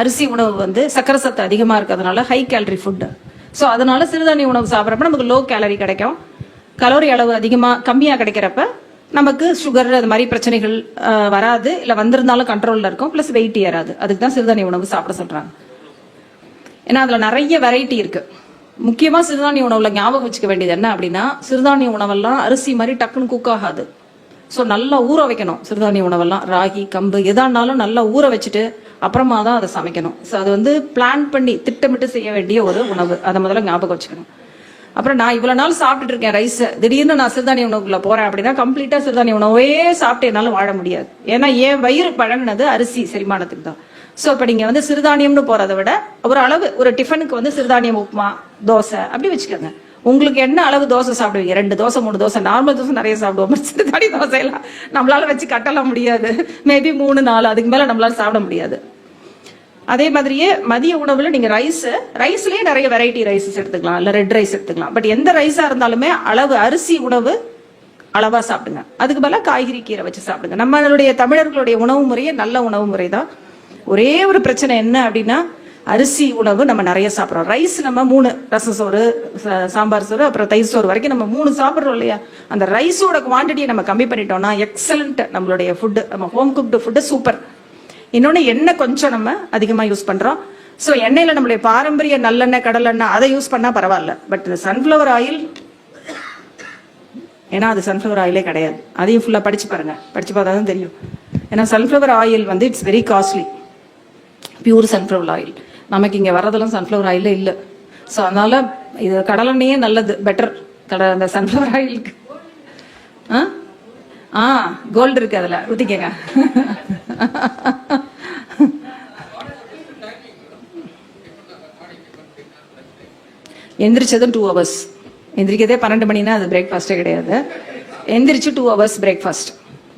அரிசி உணவு வந்து சக்கரை சத்து அதிகமாக இருக்கிறதுனால ஹை கேலரி ஃபுட்டு. ஸோ அதனால சிறுதானிய உணவு சாப்பிட்றப்ப நமக்கு லோ கேலரி கிடைக்கும். கலோரி அளவு கம்மியாக கிடைக்கிறப்ப நமக்கு சுகர் அது மாதிரி பிரச்சனைகள் வராது. இல்லை வந்திருந்தாலும் கண்ட்ரோலில் இருக்கும். ப்ளஸ் வெயிட் ஏறாது. அதுக்கு தான் சிறுதானிய உணவு சாப்பிட சொல்கிறாங்க. ஏன்னா அதில் நிறைய வெரைட்டி இருக்கு. முக்கியமாக சிறுதானிய உணவுல ஞாபகம் வச்சுக்க வேண்டியது என்ன அப்படின்னா, சிறுதானிய உணவெல்லாம் அரிசி மாதிரி டக்குன்னு குக் ஆகாது. ஸோ நல்லா ஊற வைக்கணும். சிறுதானிய உணவெல்லாம் ராகி கம்பு எதானாலும் நல்லா ஊற வச்சுட்டு அப்புறமா தான் அதை சமைக்கணும். ஸோ அது வந்து பிளான் பண்ணி திட்டமிட்டு செய்ய வேண்டிய ஒரு உணவு. அதை முதல்ல ஞாபகம் வச்சுக்கணும். அப்புறம் நான் இவ்வளவு நாள் சாப்பிட்டுட்டு இருக்கேன் ரைஸ், திடீர்னு நான் சிறுதானிய உணவுக்குள்ள போறேன் அப்படின்னா கம்ப்ளீட்டா சிறுதானிய உணவே சாப்பிட்டு என்னால வாழ முடியாது. ஏன்னா என் வயிறு பழகினது அரிசி செரிமானத்துக்கு தான். ஸோ இப்போ நீங்க வந்து சிறுதானியம்னு போறதை விட ஒரு அளவு, ஒரு டிஃபனுக்கு வந்து சிறுதானியம் உப்புமா, தோசை அப்படி வச்சுக்கோங்க. உங்களுக்கு என்ன அளவு தோசை சாப்பிடுவீங்க? 2 தோசை 3 தோசை. நார்மல் தோசை நிறைய சாப்பிடுவோம், சிறுதானிய தோசை எல்லாம் நம்மளால வச்சு கட்டலாம் முடியாது. மேபி 3 4 அதுக்கு மேல நம்மளால சாப்பிட முடியாது. அதே மாதிரியே மதிய உணவுல நீங்க ரைஸ்லயே நிறைய வெரைட்டி ரைஸஸ் எடுத்துக்கலாம், இல்ல ரெட் ரைஸ் எடுத்துக்கலாம். பட் எந்த ரைஸா இருந்தாலுமே அளவு, அரிசி உணவு அளவா சாப்பிடுங்க. அதுக்கு பதிலா காய்கறி கீரை வச்சு சாப்பிடுங்க. நம்மளுடைய தமிழர்களுடைய உணவு முறையே நல்ல உணவு முறை தான். ஒரே ஒரு பிரச்சனை என்ன அப்படின்னா அரிசி உணவு நம்ம நிறைய சாப்பிட்றோம். ரைஸ் நம்ம 3 ரசம் சோறு, சாம்பார் சோறு, அப்புறம் தயிர் சோறு வரைக்கும் நம்ம 3 சாப்பிட்றோம் இல்லையா? அந்த ரைஸோட குவான்டிட்டியை நம்ம கம்மி பண்ணிட்டோம்னா எக்ஸலண்ட் நம்மளுடைய ஃபுட்டு, நம்ம ஹோம் குக்டு ஃபுட்டு சூப்பர். இன்னொன்று எண்ணெய் கொஞ்சம் நம்ம அதிகமாக யூஸ் பண்ணுறோம். ஸோ எண்ணெயில் நம்மளுடைய பாரம்பரிய நல்லெண்ணெய், கடலெண்ணெய் அதை யூஸ் பண்ணால் பரவாயில்ல. பட் சன்ஃப்ளவர் ஆயில், ஏன்னா அது சன்ஃப்ளவர் ஆயிலே கிடையாது. அதையும் ஃபுல்லாக படிச்சு பாருங்க, படிச்சு பார்த்தா தான் தெரியும். ஏன்னா சன்ஃப்ளவர் ஆயில் வந்து it's very costly. Pure sunflower oil நமக்கு இங்கே வர்றதெல்லாம் சன்ஃப்ளவர் ஆயிலே இல்லை. ஸோ அதனால இது கடலெண்ணெயே நல்லது, பெட்டர் அந்த சன்ஃப்ளவர் ஆயிலுக்கு. கோல்டு இருக்கு அதில், ஊற்றிக்கங்க. எந்திரிச்சதும் 2 hours. எந்திரிக்கதே 12 மணினா அது பிரேக்ஃபாஸ்டே கிடையாது. எந்திரிச்சு 2 hours பிரேக்ஃபாஸ்ட்.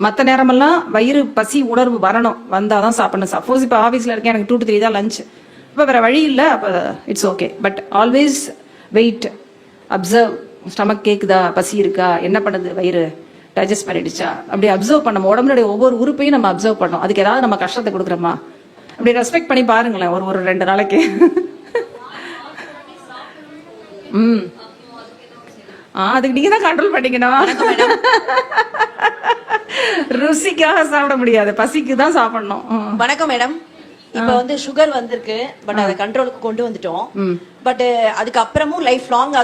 மற்ற நேரமெல்லாம் வயிறு பசி உணர்வு வரணும், வந்தாதான் சாப்பிடணும். சப்போஸ் இப்போ ஆஃபீஸில் இருக்கேன், எனக்கு 2 to 3 தான் லஞ்ச், இப்போ வேற வழி இல்லை, அப்போ it's okay. But always wait, observe, stomach கேக்குதா, பசி இருக்கா, என்ன பண்ணுது வயிறு, டைஜஸ்ட் பண்ணிடுச்சா, அப்படி அப்சர்வ் பண்ணணும். உடம்புடைய ஒவ்வொரு உறுப்பையும் நம்ம அப்சர்வ் பண்ணணும். அதுக்கு ஏதாவது நம்ம கஷ்டத்தை கொடுக்குறோமா அப்படி ரெஸ்பெக்ட் பண்ணி பாருங்களேன் ஒரு 2 நாளைக்கு. அதுக்கு நீங்க தான் கண்ட்ரோல் பண்ணிக்கணும். ருசிக்காக சாப்பிட முடியாது, பசிக்கு தான் சாப்பிடணும். வணக்கம் மேடம். இப்ப வந்து சுகர் வந்திருக்கு, பட் அதை கண்ட்ரோலுக்கு கொண்டு வந்துட்டோம். பட் அதுக்கு அப்புறமும் லைஃப் லாங்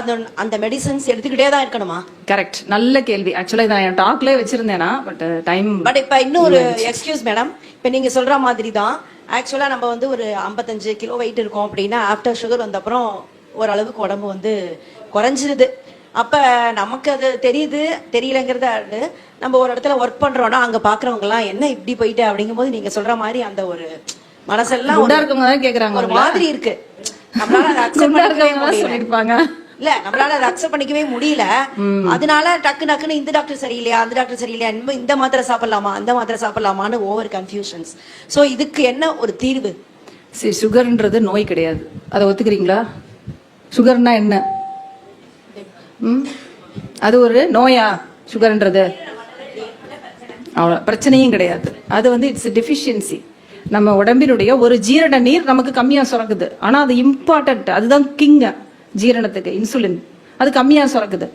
அந்த மெடிசன்ஸ் எடுத்துக்கிட்டே தான் இருக்கணுமா? கரெக்ட், நல்ல கேள்வி. ஆக்சுவலா நான் என் டாக்லயே வச்சிருந்தேனா, பட் டைம். பட் இப்ப இன்னொரு எக்ஸ்கியூஸ் மேடம், இப்ப நீங்க சொல்ற மாதிரி தான் ஆக்சுவலா நம்ம வந்து ஒரு 55 கிலோ வெயிட் இருக்கோம் அப்படின்னா ஆஃப்டர் சுகர் வந்த அப்புறம் ஓரளவுக்கு உடம்பு வந்து குறைஞ்சிருது. அப்ப நமக்கு அது தெரியுது தெரியலங்கிறத, நம்ம ஒரு இடத்துல ஒர்க் பண்றோம்னா அங்க பாக்குறவங்க எல்லாம் என்ன இப்படி போயிட்டு அப்படிங்கும் போது நீங்க சொல்ற மாதிரி அந்த ஒரு மனசெல்லாம் கேக்குறாங்க, ஒரு மாதிரி இருக்கு. நம்மளால அதை அக்செப்ட் பண்ணிக்கவே முடியல. அதனால டக்குன்னு இந்த டாக்டர் சரியில்லையா, அந்த டாக்டர் சரியில்லையா, இந்த மாத்திரை சாப்பிடலாமா, அந்த மாத்திரை சாப்பிடலாமான்னு ஓவர் கன்ஃபியூஷன்ஸ். சோ இதுக்கு என்ன ஒரு தீர்வு? சரி, சுகர்ன்றது நோய் கிடையாது, அதை ஒத்துக்கிறீங்களா? சுகர்னா என்ன? அது ஒரு நோயா சுகர்ன்றது? அவ்வளோ பிரச்சனையும் கிடையாது. அது வந்து இட்ஸ் டெஃபிஷியன்சி. நம்ம உடம்பினுடைய ஒரு ஜீரண நீர் நமக்கு கம்மியா சுரக்குது, ஆனா அது இம்பார்ட்டன்ட், அதுதான் கிங்க ஜீரணத்துக்கு. இன்சுலின் அது கம்மியா சுரக்குது.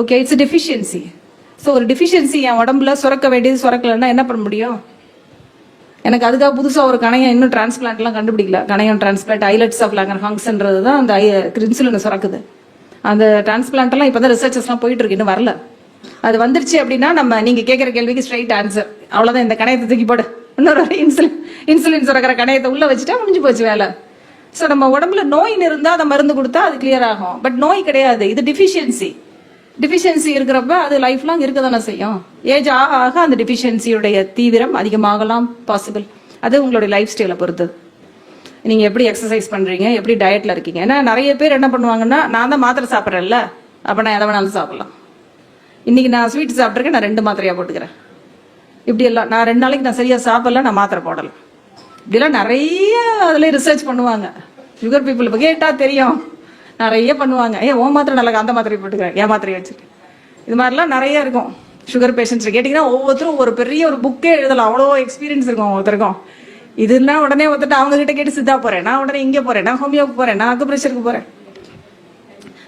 Okay, it's deficiency. ஸோ ஒரு டெஃபிஷியன்சி என் உடம்புல சுரக்க வேண்டியது சுரக்கலன்னா என்ன பண்ண முடியும்? எனக்கு அதுக்காக புதுசா ஒரு கணையம் இன்னும் டிரான்ஸ்பிளான்ட்லாம் கண்டுபிடிக்கல. கணையம் டிரான்ஸ்பிளான்ட், ஐலட்ஸ் ஆஃப் லாங்கர்ஹான்ஸ்ன்றது தான் அந்த இன்சுலினை சுரக்குது. அந்த டிரான்ஸ்பிளான்ட் எல்லாம் இப்பதான் ரிசர்ச்சஸ்லாம் போயிட்டு இருக்கு, இன்னும் வரல. அது வந்துருச்சு அப்படின்னா நம்ம நீங்க கேட்கிற கேள்விக்கு ஸ்ட்ரைட் ஆன்சர், அவ்வளவுதான். இந்த கணையத்தை தூக்கி போடு, இன்னொரு இன்சுலின் சுரக்கிற கணையத்தை உள்ள வச்சுட்டா முடிஞ்சு போச்சு வேலை. ஸோ நம்ம உடம்புல நோயின்னு இருந்தா அதை மருந்து கொடுத்தா அது கிளியர் ஆகும். பட் நோய் கிடையாது, இது டிஃபிஷியன்சி. டிஃபிஷியன்சி இருக்கிறப்ப அது லைஃப் லாங் இருக்க தானே செய்யும். ஏஜ் ஆக ஆக அந்த டிஃபிஷியன்சியுடைய தீவிரம் அதிகமாகலாம், பாசிபிள். அது உங்களுடைய லைஃப் ஸ்டைலை பொறுத்தது. நீங்க எப்படி எக்ஸசைஸ் பண்றீங்க, எப்படி டயட்ல இருக்கீங்க. ஏன்னா நிறைய பேர் என்ன பண்ணுவாங்கன்னா, நான் தான் மாத்திரை சாப்பிட்றேன்ல, அப்ப நான் எதை வேணாலும் சாப்பிடலாம். இன்னைக்கு நான் ஸ்வீட் சாப்பிட்ருக்கேன், நான் 2 மாத்திரையா போட்டுக்கிறேன். இப்படி எல்லாம் நான் 2 நாளைக்கு நான் சரியா சாப்பிடல, நான் மாத்திரை போடலாம். இப்படிலாம் நிறைய அதுல ரிசர்ச் பண்ணுவாங்க. சுகர் பீப்புள் கேட்டா தெரியும், நிறைய பண்ணுவாங்க. ஓ மாத்திரை நல்லா, அந்த மாத்திரை போட்டுக்கிறேன், என் மாத்திரையை வச்சிருக்கேன். இது மாதிரிலாம் நிறைய இருக்கும். சுகர் பேஷண்ட்ஸ் கேட்டீங்கன்னா ஒவ்வொருத்தரும் ஒரு பெரிய ஒரு புக்கே எழுதலாம், அவ்வளோ எக்ஸ்பீரியன்ஸ் இருக்கும் ஒருத்தருக்கும். இதுனா உடனே ஒருத்தட்டு அவங்க கிட்ட கேட்டு சித்தா போறேன், நான் உடனே இங்கே போறேன், நான் ஹோமியோக்கு போறேன், நான் அக்குப்ரெஷருக்கு போறேன்.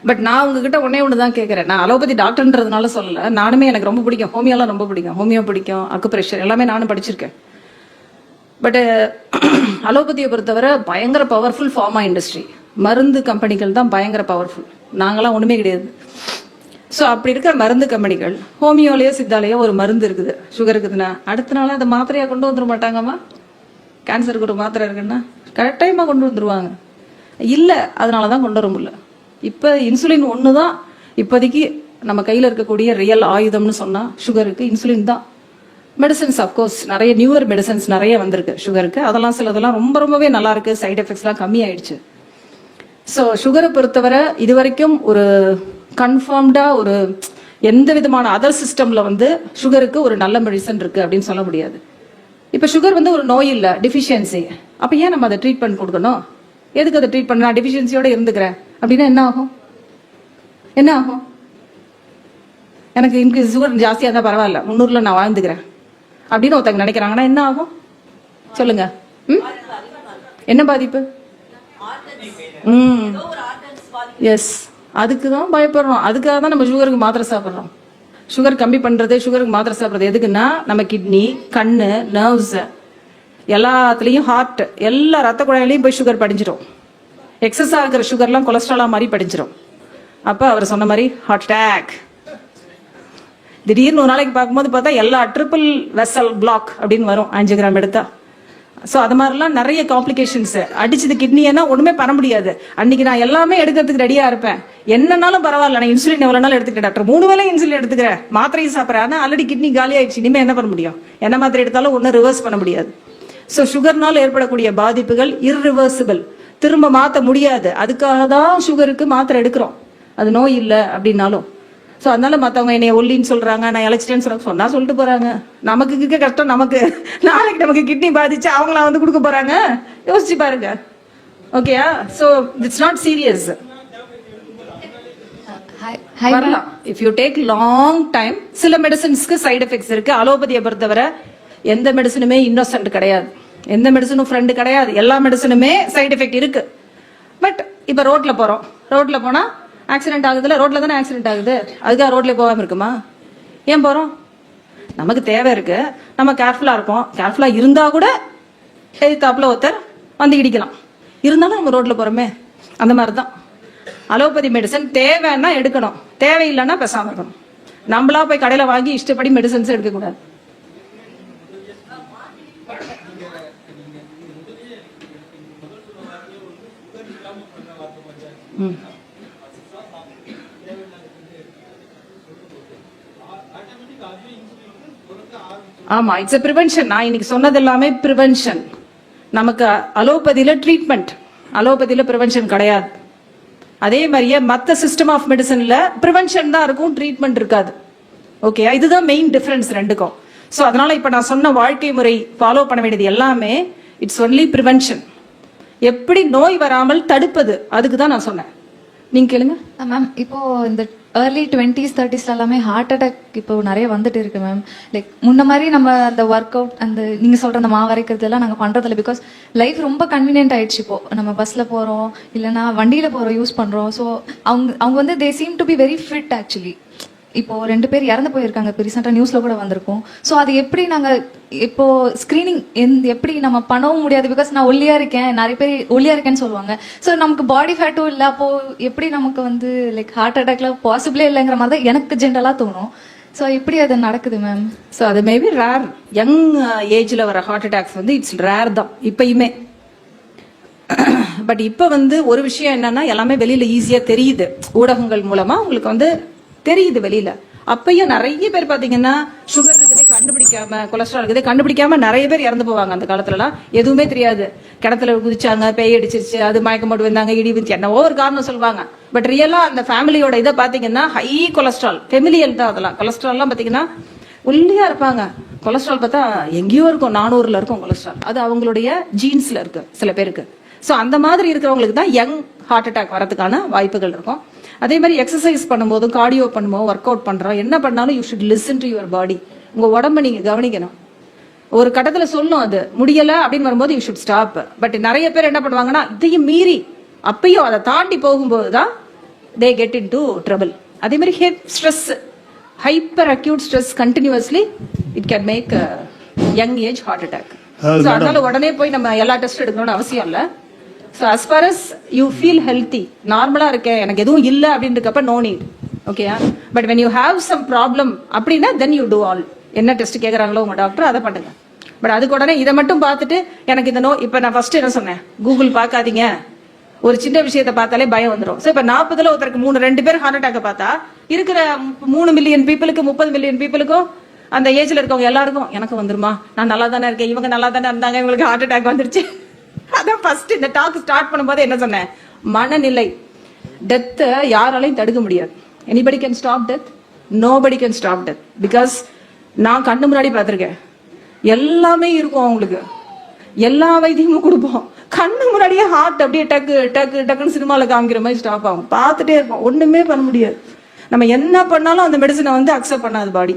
பட் நான் உங்ககிட்ட ஒண்ணு தான் கேட்கறேன். நான் அலோபதி டாக்டர்ன்றதுனால சொல்லல, நானுமே எனக்கு ரொம்ப பிடிக்கும், ஹோமியோலாம் ரொம்ப பிடிக்கும். ஹோமியோ பிடிக்கும், அக்குப்ரெஷர் எல்லாமே நானும் படிச்சிருக்கேன். பட் அலோபதியை பொறுத்தவரை பயங்கர பவர்ஃபுல் ஃபார்மா இண்டஸ்ட்ரி, மருந்து கம்பெனிகள் தான் பயங்கர பவர்ஃபுல். நாங்களாம் ஒண்ணுமே கிடையாது. ஸோ அப்படி இருக்கிற மருந்து கம்பெனிகள், ஹோமியோலயோ சித்தாலயோ ஒரு மருந்து இருக்குது சுகர் இருக்குதுன்னா அடுத்த நாள் அதை மாத்திரையா கொண்டு வந்துட மாட்டாங்கம்மா. கேன்சருக்கு ஒரு மாத்திரை இருக்குன்னா கரெக்டாக கொண்டு வந்துருவாங்க. இல்லை, அதனால தான் கொண்டு வர முடியல. இப்போ இன்சுலின் ஒன்று தான் இப்போதைக்கு நம்ம கையில் இருக்கக்கூடிய ரியல் ஆயுதம்னு சொன்னால் சுகருக்கு இன்சுலின் தான். மெடிசன்ஸ் அஃப்கோர்ஸ் நிறைய நியூவர் மெடிசன்ஸ் நிறைய வந்திருக்கு சுகருக்கு. அதெல்லாம் சிலதெல்லாம் ரொம்பவே நல்லா இருக்கு, சைட் எஃபெக்ட்ஸ்லாம் கம்மி ஆயிடுச்சு. ஸோ சுகரை பொறுத்தவரை இது வரைக்கும் ஒரு கன்ஃபார்ம்டா ஒரு எந்த விதமான அதர் சிஸ்டம்ல வந்து சுகருக்கு ஒரு நல்ல மெடிசன் இருக்கு அப்படின்னு சொல்ல முடியாது. இப்போ சுகர் வந்து ஒரு நோய் இல்லை, டிஃபிஷியன்சி. அப்போ ஏன் நம்ம அதை ட்ரீட்மெண்ட் கொடுக்கணும்? எதுக்கு அதை ட்ரீட் பண்ண? நான் டிஃபிஷியன்சியோட இருந்துக்கிறேன் அப்படின்னா என்ன ஆகும்? என்ன ஆகும்? எனக்கு இன்க்ரீஸ் சுகர் ஜாஸ்தியாக இருந்தால் பரவாயில்ல, 300ல் நான் வாழ்ந்துக்கிறேன் அப்படின்னு ஒருத்தங்க நினைக்கிறாங்கன்னா என்ன ஆகும் சொல்லுங்க? என்ன பாதிப்பு? எஸ், அதுக்கு தான் பயப்படுறோம். அதுக்காக தான் நம்ம சுகருக்கு மாத்திரை சாப்பிட்றோம். சுகர் கம்மி பண்றது, சுகருக்கு மாத்திரை சாப்பிட்றது எதுக்குன்னா நம்ம கிட்னி, கண்ணு, நர்வ்ஸ் எல்லாத்துலேயும், ஹார்ட், எல்லா ரத்த குழாயிலையும் போய் சுகர் படிஞ்சிடும். எக்ஸஸாக இருக்கிற சுகர்லாம் கொலஸ்ட்ராலா மாதிரி படிஞ்சிடும். அப்போ அவர் சொன்ன மாதிரி ஹார்ட் அட்டாக். திடீர்னு ஒரு நாளைக்கு பார்க்கும்போது பார்த்தா எல்லா ட்ரிபிள் வெசல் பிளாக் அப்படின்னு வரும் ஆஞ்சியோகிராம் எடுத்தா. ஸோ அது மாதிரிலாம் நிறைய காம்ப்ளிகேஷன்ஸ். அடிச்சது கிட்னின்னா ஒன்றுமே பண்ண முடியாது. அன்னைக்கு நான் எல்லாமே எடுக்கிறதுக்கு ரெடியாக இருப்பேன், என்னன்னாலும் பரவாயில்ல, நான் இன்சுலின் எவ்வளோ நாள் எடுத்துக்கிறேன் டாக்டர், 3 வேளை இன்சுலின் எடுத்துக்கிறேன், மாத்திரையும் சாப்பிட்றேன், ஆனால் ஆல்ரெடி கிட்னி காலி ஆயிடுச்சு, இனிமேல் என்ன பண்ண முடியும்? என்ன மாத்திரை எடுத்தாலும் ஒன்றும் ரிவர்ஸ் பண்ண முடியாது. ஸோ சுகர்னால் ஏற்படக்கூடிய பாதிப்புகள் இர்ரிவர்சிபிள், திரும்ப மாற்ற முடியாது. அதுக்காக தான் சுகருக்கு மாத்திரை எடுக்கிறோம், அது நோய் இல்லை அப்படின்னாலும். ஸோ அதனால மற்றவங்க என்னைய ஒல்லின்னு சொல்றாங்க, நான் எலக்ட்ரின்னு சொன்னா சொல்லிட்டு போறாங்க. நமக்கு கஷ்டம், நமக்கு நாளைக்கு நமக்கு கிட்னி பாதிச்சு அவங்கள வந்து கொடுக்க போறாங்க, யோசிச்சு பாருங்க. ஓகேயா? So it's not serious. வரலாம் if you take long time. சில மெடிசன்ஸ்க்கு சைடு எஃபெக்ட்ஸ் இருக்கு. அலோபதியை பொறுத்தவரை எந்த மெடிசனுமே இன்னோசன்ட் கிடையாது, எந்த மெடிசனும் ஃப்ரெண்டு கிடையாது. எல்லா மெடிசனுமே சைடு எஃபெக்ட் இருக்கு. பட் இப்போ ரோட்ல போறோம், ரோட்ல போனா ஆக்சிடென்ட் ஆகுதுல, ரோட்ல தானே ஆக்சிடென்ட் ஆகுது, அதுக்காக ரோட்ல போகாம இருக்குமா? ஏன் போறோம்? நமக்கு தேவை இருக்கு, நம்ம கேர்ஃபுல்லா இருப்போம். கேர்ஃபுல்லா இருந்தா கூட எதிர்த்தாப்புல ஒருத்தர் வந்து இடிக்கலாம், இருந்தாலும் நம்ம ரோட்ல போறோமே. அந்த மாதிரி தான் அலோபதி மெடிசன் தேவைன்னா எடுக்கணும், தேவையில்லைன்னா பேசாம இருக்கணும். நம்மளா போய் கடையில வாங்கி இஷ்டப்படி மெடிசன்ஸ் எடுக்கக்கூடாது. ஆமா, இட்ஸ் எ பிரிவென்ஷன். நான் இன்னைக்கு சொன்னது எல்லாமே பிரிவென்ஷன். நமக்கு அலோபதியில ட்ரீட்மெண்ட், அலோபதியில பிரிவென்ஷன் கிடையாது. அதே மாதிரியே மற்ற சிஸ்டம் ஆஃப் மெடிசன்ல பிரிவென்ஷன் தான் இருக்கும், ட்ரீட்மெண்ட் இருக்காது. ஓகே, இதுதான் மெயின் டிஃபரன்ஸ் ரெண்டுக்கும். ஸோ அதனால இப்ப நான் சொன்ன வாழ்க்கை முறை ஃபாலோ பண்ண வேண்டியது எல்லாமே இட்ஸ் ஒன்லி பிரிவென்ஷன். எப்படி நோய் வராமல் தடுப்பது, அதுக்கு தான் நான் சொன்னேன். நீங்க கேளுங்க மேம். இப்போ இந்த ஏர்லி 20s 30s எல்லாமே ஹார்ட் அட்டாக் இப்போ நிறைய வந்துட்டு இருக்கு மேம். லைக் முன்ன மாதிரி நம்ம அந்த ஒர்க் அவுட், அந்த நீங்க சொல்ற அந்த மாவு அரைக்கிறது எல்லாம் நாங்க பண்றதில்ல. பிகாஸ் லைஃப் ரொம்ப கன்வீனியன்ட் ஆயிடுச்சு. இப்போ நம்ம பஸ்ல போறோம், இல்லைன்னா வண்டியில போறோம், யூஸ் பண்றோம். ஸோ அவங்க வந்து they seem to be very fit actually. இப்போ 2 பேர் இறந்து போயிருக்காங்க, இப்போ ரீசெண்டாக நியூஸ்ல கூட வந்திருக்கும். ஸோ அது எப்படி நாங்க இப்போ ஸ்கிரீனிங் எப்படி நம்ம பண்ணவும் முடியாது. பிகாஸ் நான் ஒல்லியா இருக்கேன், நிறைய பேர் ஒல்லியா இருக்கேன்னு சொல்லுவாங்க. ஸோ நமக்கு பாடி ஃபேட்டும் இல்லை, அப்போ எப்படி நமக்கு வந்து லைக் ஹார்ட் அட்டாக்ல பாசிபிளே இல்லைங்கிற மாதிரி தான் எனக்கு ஜென்ரலா தோணும். ஸோ எப்படி அது நடக்குது மேம்? ஸோ அது மேபி ரேர். யங் ஏஜ்ல வர ஹார்ட் அட்டாக்ஸ் வந்து இட்ஸ் ரேர் தான் இப்பயுமே. பட் இப்போ வந்து ஒரு விஷயம் என்னன்னா, எல்லாமே வெளியில ஈஸியா தெரியுது, ஊடகங்கள் மூலமா உங்களுக்கு வந்து தெரியுது வெளியில. அப்பயும் நிறைய பேர் பாத்தீங்கன்னா சுகர் இருக்குதே கண்டுபிடிக்காம, கொலஸ்ட்ரால் இருக்குதே கண்டுபிடிக்காம நிறைய பேர் இறந்து போவாங்க. அந்த காலத்துலலாம் எதுவுமே தெரியாது, கிணத்துல குதிச்சாங்க, பேய் அடிச்சிருச்சு, அது மயக்கம் போட்டு வந்தாங்க, இடி விழுந்து, என்னவோ ஒரு காரணம் சொல்லுவாங்க. பட் ரியலா அந்த ஃபேமிலியோட இதை பாத்தீங்கன்னா ஹை கொலஸ்ட்ரால், ஃபெமிலியல் தான் அதெல்லாம். கொலஸ்ட்ரால்லாம் பாத்தீங்கன்னா ஒல்லியா இருப்பாங்க, கொலஸ்ட்ரால் பார்த்தா எங்கேயோ இருக்கும், 400ல இருக்கும் கொலஸ்ட்ரால். அது அவங்களுடைய ஜீன்ஸ்ல இருக்கு சில பேருக்கு. ஸோ அந்த மாதிரி இருக்கிறவங்களுக்கு தான் யங் ஹார்ட் அட்டாக் வரதுக்கான வாய்ப்புகள் இருக்கும். அதே மாதிரி எக்ஸசைஸ் பண்ணும்போதும், கார்டியோ பண்ணும்போது, ஒர்க் அவுட் பண்றோம், என்ன பண்ணாலும் you should listen to your body. உங்க உடம்ப நீங்க கவனிக்கணும். ஒரு கட்டத்துல சொல்லும் அது முடியல அப்படின்னு வரும்போது யூ ஷுட் ஸ்டாப். பட் நிறைய பேர் என்ன பண்ணுவாங்கன்னா இதையும் மீறி அப்பயும் அதை தாண்டி போகும்போது தான் they get into trouble. அதே மாதிரி head stress, hyper acute stress continuously it can make young age heart attack. அதனால உடனே போய் நம்ம எல்லா டெஸ்ட் எடுக்கணும்னு அவசியம் இல்லை. So as far as you feel healthy, நார்மலா இருக்கேன், எனக்கு எதுவும் இல்லை அப்படின்றக்கப்ப நோ நீட். ஓகேயா? But when you have some problem அப்படின்னா then you do all. என்ன டெஸ்ட் கேட்குறாங்களோ உங்க டாக்டர் அதை பண்ணுங்க. பட் அதுக்கு உடனே இதை மட்டும் பார்த்துட்டு எனக்கு இந்த இப்ப நான் ஃபர்ஸ்ட் என்ன சொன்னேன், கூகுள் பார்க்காதீங்க, ஒரு சின்ன விஷயத்தை பார்த்தாலே பயம் வந்துடும். ஸோ இப்ப 40ல ஒருத்தருக்கு 2 பேர் ஹார்ட் அட்டாக் பார்த்தா இருக்கிற 3 மில்லியன் பீப்புளுக்கு 30 மில்லியன் பீப்புளுக்கும் அந்த ஏஜ்ல இருக்கவங்க எல்லாருக்கும் எனக்கு வந்துருமா, நான் நல்லா தானே இருக்கேன், இவங்க நல்லா தானே இருந்தாங்க, இவங்களுக்கு ஹார்ட் அட்டாக் வந்துருச்சு. அதான் ஃபர்ஸ்ட் இந்த டாக் ஸ்டார்ட் பண்ணும்போது என்ன சொன்னேன், மனநிலை. டெத்தை யாராலையும் தடுக்க முடியாது. Anybody can stop death, nobody can stop death. Because நான் கண்ணு முன்னாடி பார்த்துருக்கேன், எல்லாமே இருக்கும் அவங்களுக்கு, எல்லா வைத்தியமும் கொடுப்போம், கண்ணு முன்னாடியே ஹார்ட் அப்படியே டக்கு டக்கு டக்குன்னு சினிமாவில் காமிக்கிற மாதிரி ஸ்டாப் ஆகும், பார்த்துட்டே இருப்போம், ஒண்ணுமே பண்ண முடியாது. நம்ம என்ன பண்ணாலும் அந்த மெடிசனை வந்து அக்செப்ட் பண்ணாது பாடி.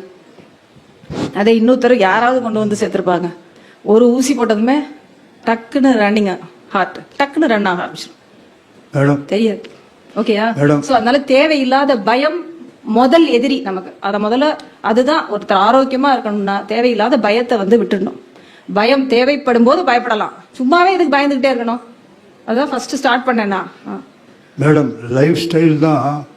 அதை இன்னொருத்தர் யாராவது கொண்டு வந்து சேர்த்திருப்பாங்க, ஒரு ஊசி போட்டதுமே டக்குன்னு ரன்னிங் ஹார்ட் டக்குன்னு ரன் ஆக ஆரம்பிச்சிடும், தெரியாது. ஓகேயா? சோ அதனால தேவையில்லாத பயம் முதல் எதிரி நமக்கு. அத முதல்ல அதுதான் ஒருத்தர் ஆரோக்கியமா இருக்கணும்னா தேவையில்லாத பயத்தை வந்து விட்டுடணும். பயம் தேவைப்படும் போது பயப்படலாம், சும்மாவே இதுக்கு பயந்துகிட்டே இருக்கணும். அதான் ஃபர்ஸ்ட் ஸ்டார்ட் பண்ணேன்னா மேடம் லைஃப் ஸ்டைல் தான்